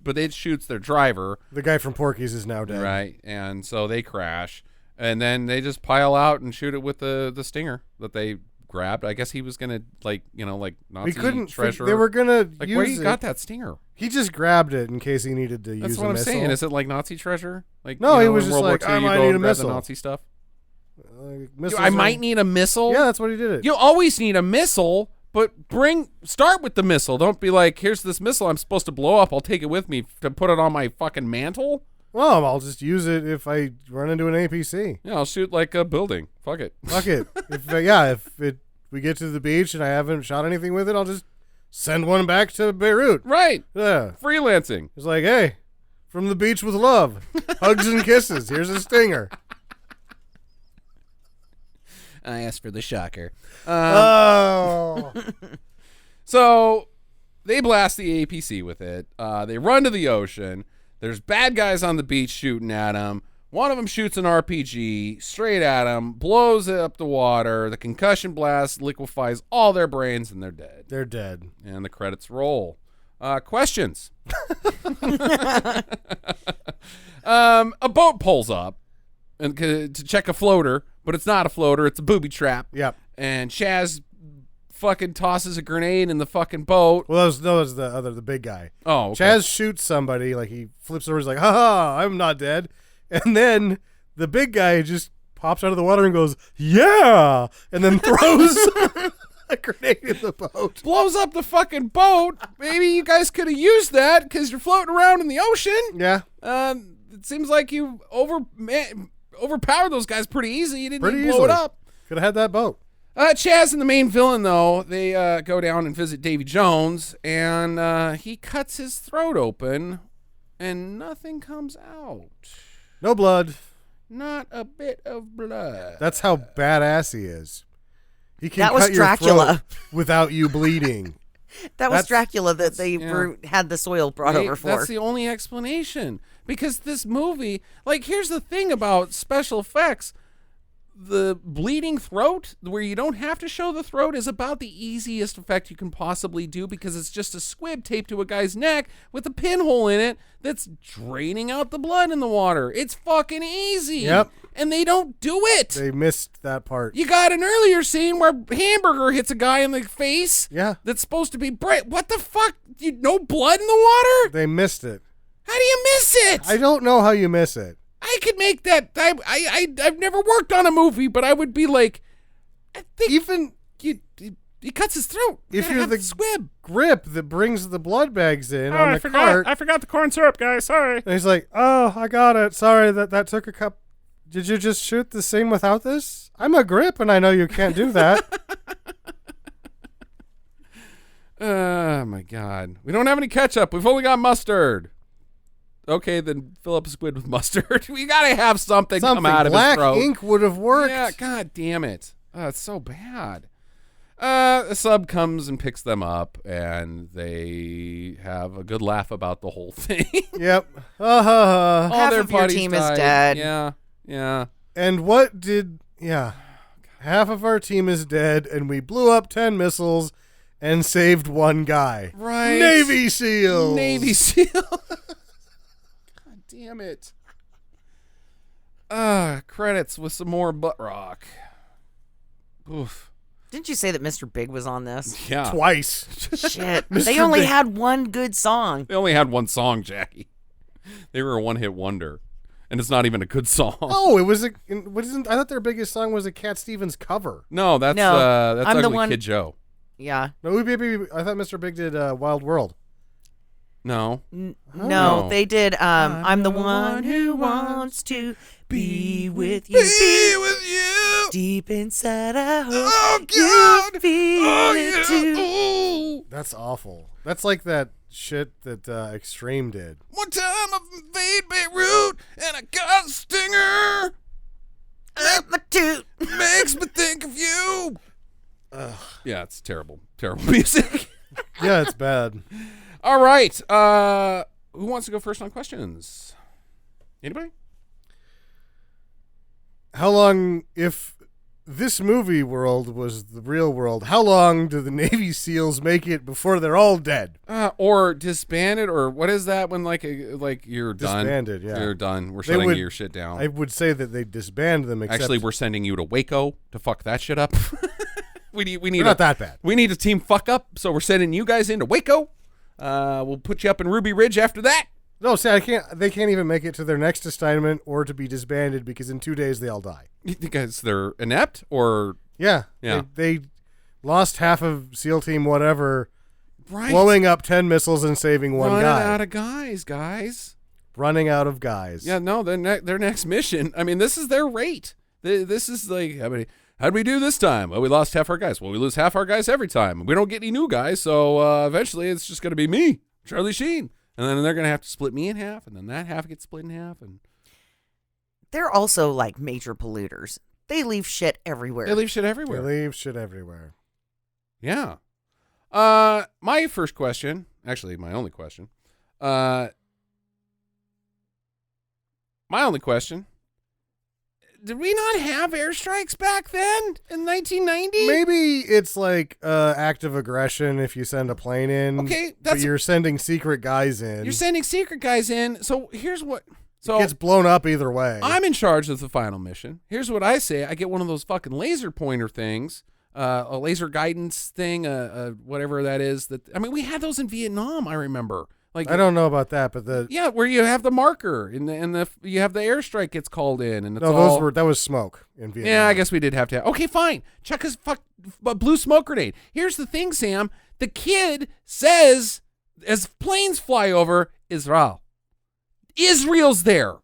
but it shoots their driver. The guy from Porky's is now dead. Right. And so they crash. And then they just pile out and shoot it with the stinger that they grabbed. I guess he was going to, like Nazi We couldn't. treasure. They were gonna like, use where you it. got that stinger? He just grabbed it in case he needed to That's use what a I'm missile. saying. Is it like Nazi treasure? Like No, you he know, was in just World War like, II, I you might go need a and grab missile. the Nazi stuff. Missiles I might are- need a missile. Yeah, that's what he did it. You always need a missile, but start with the missile. Don't be like, here's this missile I'm supposed to blow up. I'll take it with me to put it on my fucking mantle. Well, I'll just use it if I run into an APC. Yeah, I'll shoot like a building. Fuck it. Fuck it. We get to the beach and I haven't shot anything with it, I'll just send one back to Beirut. Right. Yeah. Freelancing. It's like, hey, from the beach with love, hugs and kisses. Here's a stinger. I asked for the shocker. Oh. So they blast the APC with it. They run to the ocean. There's bad guys on the beach shooting at them. One of them shoots an RPG straight at them, blows up the water. The concussion blast liquefies all their brains, and they're dead. They're dead. And the credits roll. Questions. A boat pulls up and to check a floater, but it's not a floater. It's a booby trap. Yep. And Chaz fucking tosses a grenade in the fucking boat. Well, that was the big guy. Oh, okay. Chaz shoots somebody, like he flips over, he's like, haha, I'm not dead. And then the big guy just pops out of the water and goes, yeah, and then throws a grenade in the boat. Blows up the fucking boat. Maybe you guys could have used that because you're floating around in the ocean. Yeah. It seems like you overpowered those guys pretty easy. You didn't Pretty even blow it easily. up. Could have had that boat. Chaz and the main villain, though, they go down and visit Davy Jones, and he cuts his throat open, and nothing comes out. No blood. Not a bit of blood. That's how badass he is. He can That was cut your Dracula. throat without you bleeding. That was That's- Dracula that they yeah. had the soil brought Hey, over for. That's the only explanation. Because this movie, like, here's the thing about special effects. The bleeding throat, where you don't have to show the throat, is about the easiest effect you can possibly do because it's just a squib taped to a guy's neck with a pinhole in it that's draining out the blood in the water. It's fucking easy. Yep. And they don't do it. They missed that part. You got an earlier scene where Hamburger hits a guy in the face. Yeah. That's supposed to be bright. What the fuck? No blood in the water? They missed it. How do you miss it? I don't know how you miss it. I could make that. I've never worked on a movie, but I would be like, I think Even He cuts his throat. If you're the squib grip that brings the blood bags in on the cart. I forgot the corn syrup, guys. Sorry. And he's like, oh, I got it. Sorry that took a cup. Did you just shoot the scene without this? I'm a grip, and I know you can't do that. Oh, my God. We don't have any ketchup. We've only got mustard. Okay, then fill up a squid with mustard. We got to have something come out of his throat. Black ink would have worked. Yeah, God damn it. Oh, it's so bad. A sub comes and picks them up, and they have a good laugh about the whole thing. Yep. All Half their of your buddies team died. is dead. Yeah. And what did... Yeah. Half of our team is dead, and we blew up 10 missiles and saved one guy. Right. Navy SEAL. Navy SEAL. God damn it. Credits with some more butt rock. Oof. Didn't you say that Mr. Big was on this? Yeah. Twice. Shit. Mr. They only Big. had one good song. They only had one song, Jackie. They were a one-hit wonder. And it's not even a good song. Oh, it was a... What isn't? I thought their biggest song was a Cat Stevens cover. No, that's I'm Ugly the one- Kid Joe. Yeah. No, I thought Mr. Big did Wild World. No. No, they did I'm the one who wants to be with you. Be with you. Deep inside I hope Oh, you God. feel Oh, it yeah. too. Ooh. That's awful. That's like that shit that Extreme did. One time I invade Beirut and I got a stinger. Ineptitude. Makes me think of you. Yeah, it's terrible. Terrible music. Yeah, it's bad. All right. Who wants to go first on questions? Anybody? How long, if this movie world was the real world, how long do the Navy SEALs make it before they're all dead? Or disbanded, or what is that when like you're done? Disbanded, yeah. You're done. We're They shutting would- your shit down. I would say that they disband them, except Actually, we're sending you to Waco to fuck that shit up. we need they're not that bad. We need a team fuck up, so we're sending you guys into Waco. We'll put you up in Ruby Ridge after that. No, see, they can't even make it to their next assignment or to be disbanded because in 2 days they all die. You think they're inept or Yeah. Yeah. They lost half of SEAL Team whatever, right? blowing up 10 missiles and saving one Running guy. out of guys. Running out of guys. Yeah, no, their next mission. I mean, this is their rate. This is like how'd we do this time? Well, we lost half our guys. Well, we lose half our guys every time. We don't get any new guys, so eventually it's just going to be me, Charlie Sheen. And then they're going to have to split me in half, and then that half gets split in half. And They're also like major polluters. They leave shit everywhere. they leave shit They everywhere. leave shit everywhere. Yeah. My first question, actually my only question. Did we not have airstrikes back then in 1990? Maybe it's like act of aggression if you send a plane in. Okay, but that's- you're sending secret guys in. You're sending secret guys in. So here's what. So it gets blown up either way. I'm in charge of the final mission. Here's what I say. I get one of those fucking laser pointer things, a laser guidance thing, whatever that is. We had those in Vietnam, I remember. Like I don't know about that, but yeah, where you have the marker and you have the airstrike gets called in, and it's that was smoke in Vietnam. Yeah, I guess we did have to. Okay, fine. Check his blue smoke grenade. Here's the thing, Sam. The kid says as planes fly over Israel. Israel's there.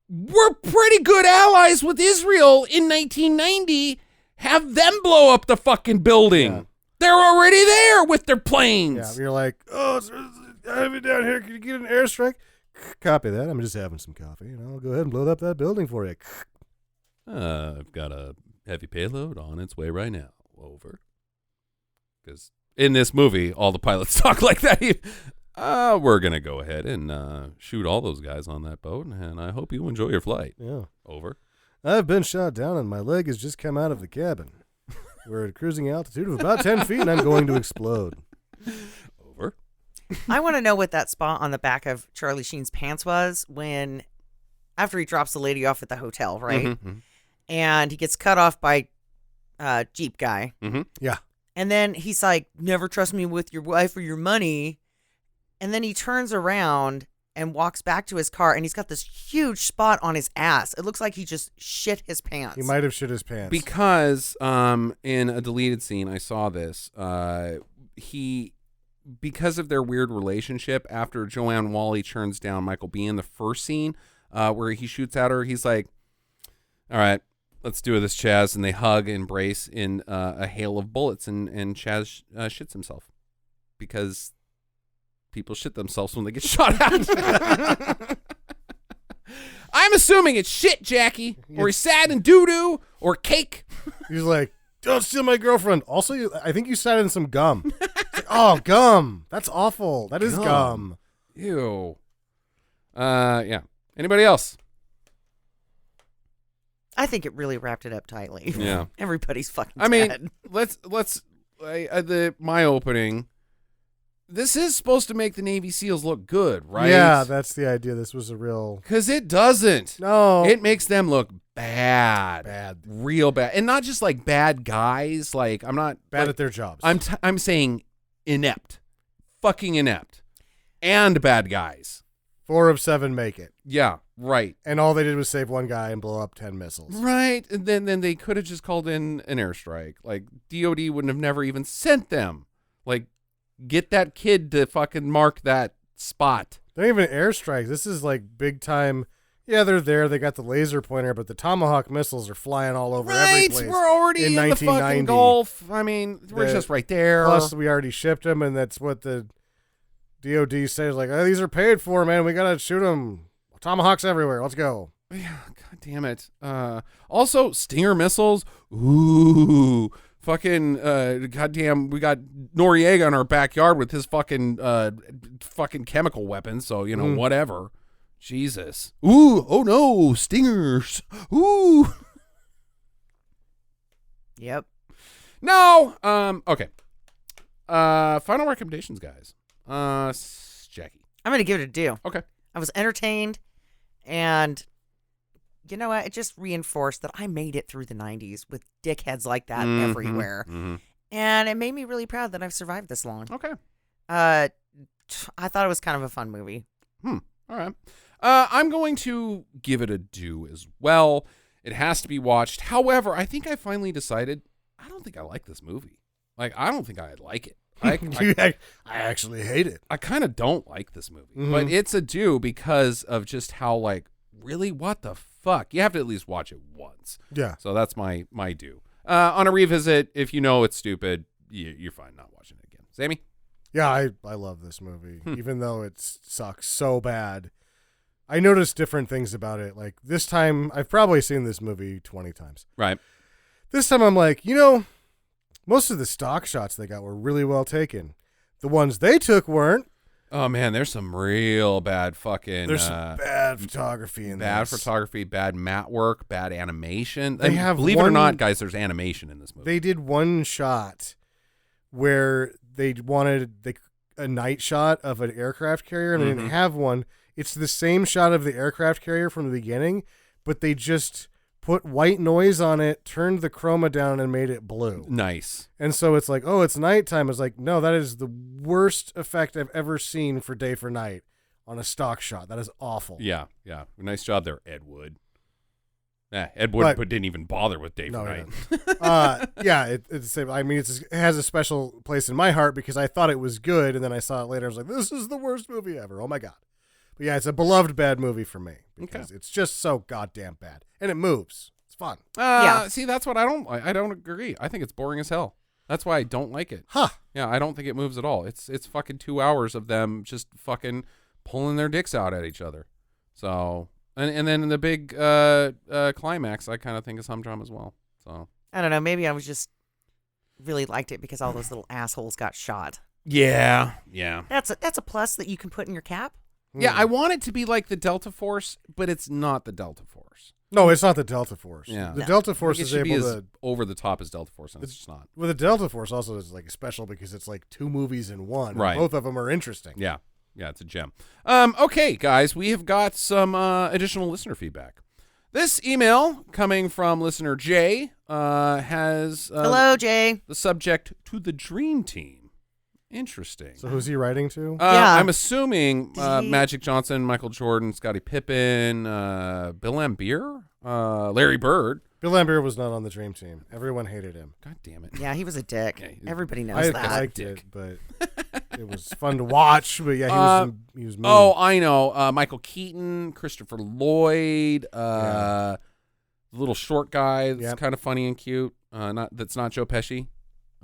We're pretty good allies with Israel in 1990. Have them blow up the fucking building. Yeah. They're already there with their planes. Yeah, you're like, I have it down here. Can you get an airstrike? Copy that. I'm just having some coffee, and I'll go ahead and blow up that building for you. I've got a heavy payload on its way right now. Over. Because in this movie, all the pilots talk like that. We're going to go ahead and shoot all those guys on that boat, and I hope you enjoy your flight. Yeah. Over. I've been shot down, and my leg has just come out of the cabin. We're at a cruising altitude of about 10 feet, and I'm going to explode. Over. I want to know what that spot on the back of Charlie Sheen's pants was after he drops the lady off at the hotel, right? Mm-hmm. And he gets cut off by Jeep guy. Mm-hmm. Yeah. And then he's like, never trust me with your wife or your money. And then he turns around and walks back to his car, and he's got this huge spot on his ass. It looks like he just shit his pants. He might have shit his pants. Because in a deleted scene, I saw this. Because of their weird relationship, after Joanne Wally turns down Michael Biehn, the first scene where he shoots at her, he's like, all right, let's do this, Chaz. And they hug, embrace in a hail of bullets, and Chaz shits himself. Because people shit themselves when they get shot at. I'm assuming it's shit, Jackie, or he's sad and doo-doo, or cake. He's like, don't steal my girlfriend. Also, I think you sat in some gum. It's like, oh, gum. That's awful. That is gum. Ew. Yeah. Anybody else? I think it really wrapped it up tightly. Yeah. Everybody's fucking I mean, dead. let's my opening. This is supposed to make the Navy SEALs look good, right? Yeah, that's the idea. This was a real... Because it doesn't. No. It makes them look bad. Bad. Real bad. And not just like bad guys. Like, I'm not... Bad like, at their jobs. I'm saying inept. Fucking inept. And bad guys. 4 of 7 make it. Yeah, right. And all they did was save one guy and blow up 10 missiles. Right. And then they could have just called in an airstrike. Like, DOD wouldn't have never even sent them. Like, get that kid to fucking mark that spot. They're not even airstrikes. This is like big time. Yeah, they're there. They got the laser pointer, but the Tomahawk missiles are flying all over every place. We're already in the fucking Gulf. I mean, we're just right there. Plus, we already shipped them, and that's what the DOD says. Like, oh, these are paid for, man. We got to shoot them. Tomahawks everywhere. Let's go. Yeah, God damn it. Also, Stinger missiles. Ooh. Fucking goddamn, we got Noriega in our backyard with his fucking chemical weapons, so you know, whatever. Jesus. Ooh, oh no, stingers. Ooh. Yep. No. Okay. Final recommendations, guys. Jackie. I'm gonna give it a do. Okay. I was entertained, and you know what? It just reinforced that I made it through the 90s with dickheads like that everywhere. Mm-hmm. And it made me really proud that I've survived this long. Okay. I thought it was kind of a fun movie. All right. I'm going to give it a do as well. It has to be watched. However, I think I finally decided I don't think I like this movie. Like, I don't think I like it. I actually hate it. I kind of don't like this movie. But it's a do because of just how, like, really, what the fuck? You have to at least watch it once. Yeah. So that's my do. On a revisit, if you know it's stupid, you're fine not watching it again. Sammy? Yeah, I love this movie. Even though it sucks so bad. I noticed different things about it. Like, this time, I've probably seen this movie 20 times. Right. This time I'm like, you know, most of the stock shots they got were really well taken. The ones they took weren't. Oh, man, there's some real bad fucking... There's some bad photography in bad this. photography, bad matte work, bad animation. They have believe it or one- not, guys, there's animation in this movie. They did one shot where they wanted a night shot of an aircraft carrier, and they didn't have one. It's the same shot of the aircraft carrier from the beginning, but they just put white noise on it, turned the chroma down, and made it blue. Nice. And so it's like, oh, it's nighttime. It's like, no, that is the worst effect I've ever seen for day for night on a stock shot. That is awful. Yeah. Nice job there, Ed Wood. Ed Wood but didn't even bother with Day for Night. Yeah, it's the same. I mean, it has a special place in my heart because I thought it was good, and then I saw it later. I was like, this is the worst movie ever. Oh, my God. But yeah, it's a beloved bad movie for me because it's just so goddamn bad. And it moves. It's fun. Yeah. See, that's what I don't agree. I think it's boring as hell. That's why I don't like it. Huh. Yeah, I don't think it moves at all. It's fucking 2 hours of them just fucking pulling their dicks out at each other. So, and then the big climax, I kind of think is humdrum as well. So I don't know. Maybe I was just really liked it because all those little assholes got shot. yeah. That's a plus that you can put in your cap. Yeah, I want it to be like the Delta Force, but it's not the Delta Force. No, it's not the Delta Force. Yeah. The Delta I Force think it is should be able as to... over the top as Delta Force, and it's just not. Well, the Delta Force also is like special because it's like 2 movies in one. Right. Both of them are interesting. Yeah, it's a gem. Okay, guys, we have got some additional listener feedback. This email coming from listener Jay has Hello, Jay. the subject to the Dream Team. Interesting. So who's he writing to? Yeah. I'm assuming Did he- Magic Johnson, Michael Jordan, Scottie Pippen, Bill Laimbeer, Larry Bird. Bill Laimbeer was not on the Dream Team. Everyone hated him. God damn it. Yeah, he was a dick. Yeah, Everybody knows I that. liked Dick. it, but it was fun to watch. But yeah, he was mean. Oh, I know. Michael Keaton, Christopher Lloyd, the little short guy that's kind of funny and cute. That's not Joe Pesci.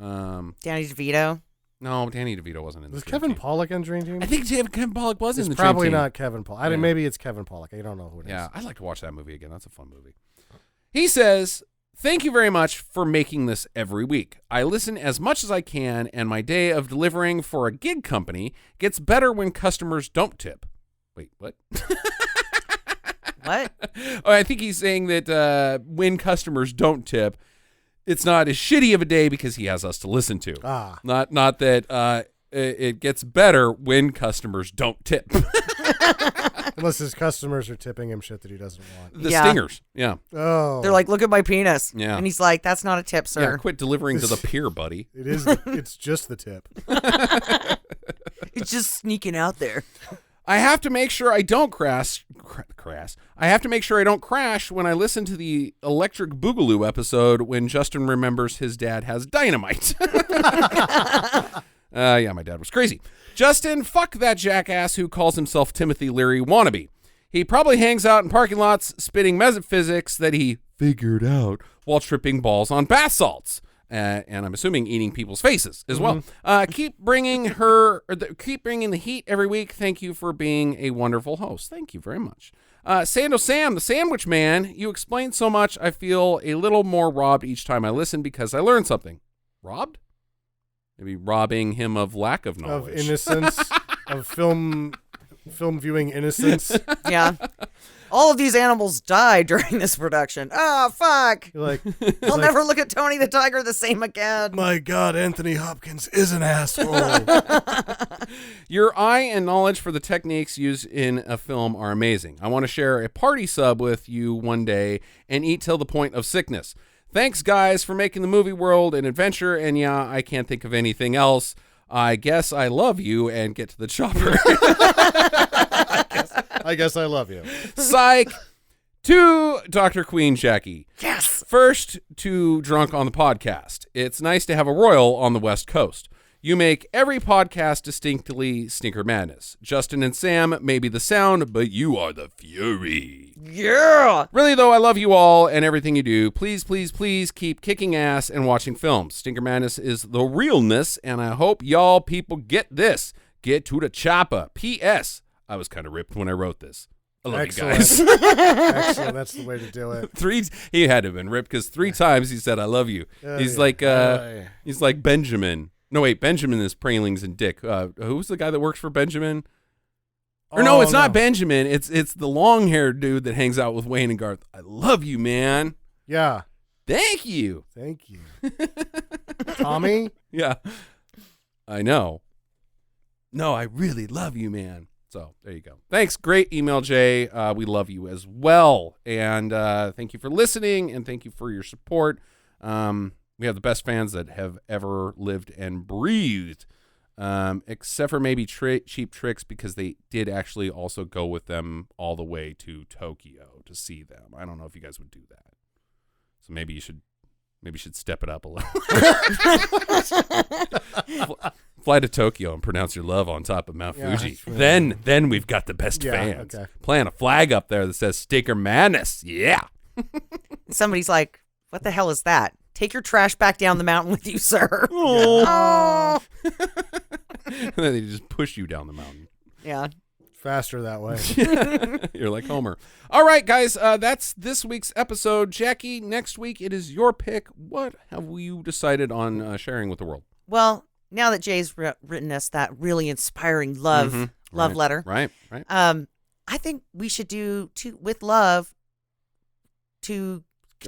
Danny DeVito. No, Danny DeVito wasn't in this. Was Kevin Pollak on Dream Team? I think Kevin Pollak was It's in the probably Dream Team. not Kevin Pollak. Yeah. Maybe it's Kevin Pollak. I don't know who it is. Yeah, I'd like to watch that movie again. That's a fun movie. He says, "Thank you very much for making this every week. I listen as much as I can, and my day of delivering for a gig company gets better when customers don't tip." Wait, what? What? Oh, I think he's saying that when customers don't tip, it's not as shitty of a day because he has us to listen to. Ah. Not that it gets better when customers don't tip. Unless his customers are tipping him shit that he doesn't want. The Yeah. stingers. Yeah. Oh. They're like, look at my penis. Yeah. And he's like, that's not a tip, sir. Yeah, quit delivering to the pier, buddy. It is. It's just the tip. It's just sneaking out there. I have to make sure I don't crash. I have to make sure I don't crash when I listen to the Electric Boogaloo episode when Justin remembers his dad has dynamite. Yeah, my dad was crazy. Justin, fuck that jackass who calls himself Timothy Leary wannabe. He probably hangs out in parking lots spitting metaphysics that he figured out while tripping balls on bath salts. And I'm assuming eating people's faces as well. Keep bringing the heat every week. Thank you for being a wonderful host. Thank you very much. Sando Sam, the sandwich man, you explained so much. I feel a little more robbed each time I listen because I learned something. Robbed? Maybe robbing him of lack of knowledge. Of innocence. Of film viewing innocence. Yeah. All of these animals died during this production. Oh, fuck. You're like, I'll never look at Tony the Tiger the same again. my God, Anthony Hopkins is an asshole. Your eye and knowledge for the techniques used in a film are amazing. I want to share a party sub with you one day and eat till the point of sickness. Thanks, guys, for making the movie world an adventure. And yeah, I can't think of anything else. I guess I love you and get to the chopper. I guess I love you. Psych. To Dr. Queen Jackie. Yes. First, to Drunk on the Podcast. It's nice to have a royal on the West Coast. You make every podcast distinctly Stinker Madness. Justin and Sam may be the sound, but you are the fury. Yeah. Really, though, I love you all and everything you do. Please, please, please keep kicking ass and watching films. Stinker Madness is the realness, and I hope y'all people get this. Get to the chopper. P.S. I was kind of ripped when I wrote this. I love Excellent. you guys. Excellent. That's the way to do it. He had to have been ripped because 3 times he said, I love you. Oh, He's yeah. like, Yeah. he's like Benjamin. No, wait, Benjamin is Pralings and Dick. Who's the guy that works for Benjamin? Or no, it's not Benjamin. It's the long-haired dude that hangs out with Wayne and Garth. I love you, man. Yeah. Thank you. Thank you. Tommy? Yeah. I know. No, I really love you, man. So there you go. Thanks. Great email, Jay. We love you as well. And thank you for listening and thank you for your support. We have the best fans that have ever lived and breathed, except for maybe Cheap Tricks, because they did actually also go with them all the way to Tokyo to see them. I don't know if you guys would do that. So maybe you should step it up a little. Fly to Tokyo and pronounce your love on top of Mount Fuji. That's really Then we've got the best fans. Okay. Plant a flag up there that says Stinker Madness. Yeah. Somebody's like, what the hell is that? Take your trash back down the mountain with you, sir. Oh. And then they just push you down the mountain. Yeah. Faster that way. You're like Homer. All right, guys, that's this week's episode. Jackie, next week it is your pick. What have you decided on sharing with the world? Well, now that Jay's written us that really inspiring love letter, Right. I think we should do with love to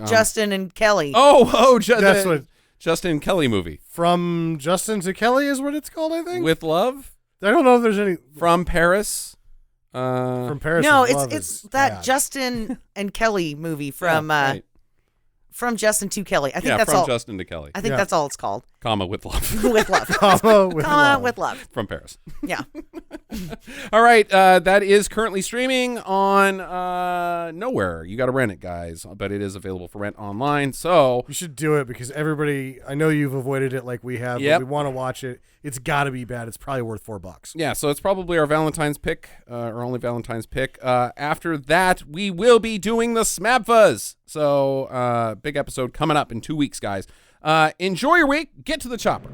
Justin and Kelly. That's what Justin Kelly movie. From Justin to Kelly is what it's called, I think. With love I don't know if there's any from Paris. from Paris. No, with Love it's is that bad. Justin and Kelly movie from right. from Justin to Kelly. I think Yeah, that's from all. Justin to Kelly. I think Yeah. that's all it's called. Comma with love. with love. Comma with love. with love. From Paris. Yeah. All right, that is currently streaming on nowhere. You got to rent it, guys, but it is available for rent online. So You should do it because everybody, I know you've avoided it like we have, Yep. but we want to watch it. It's got to be bad. It's probably worth $4. yeah, so it's probably our Valentine's pick, our only Valentine's pick. After that, we will be doing the Smabfuzz. So big episode coming up in 2 weeks, guys. Enjoy your week. Get to the chopper.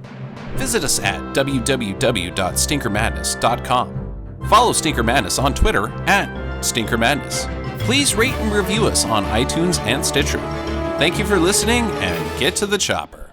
Visit us at www.stinkermadness.com. Follow Stinker Madness on Twitter at Stinker Madness. Please rate and review us on iTunes and Stitcher. Thank you for listening, and get to the chopper.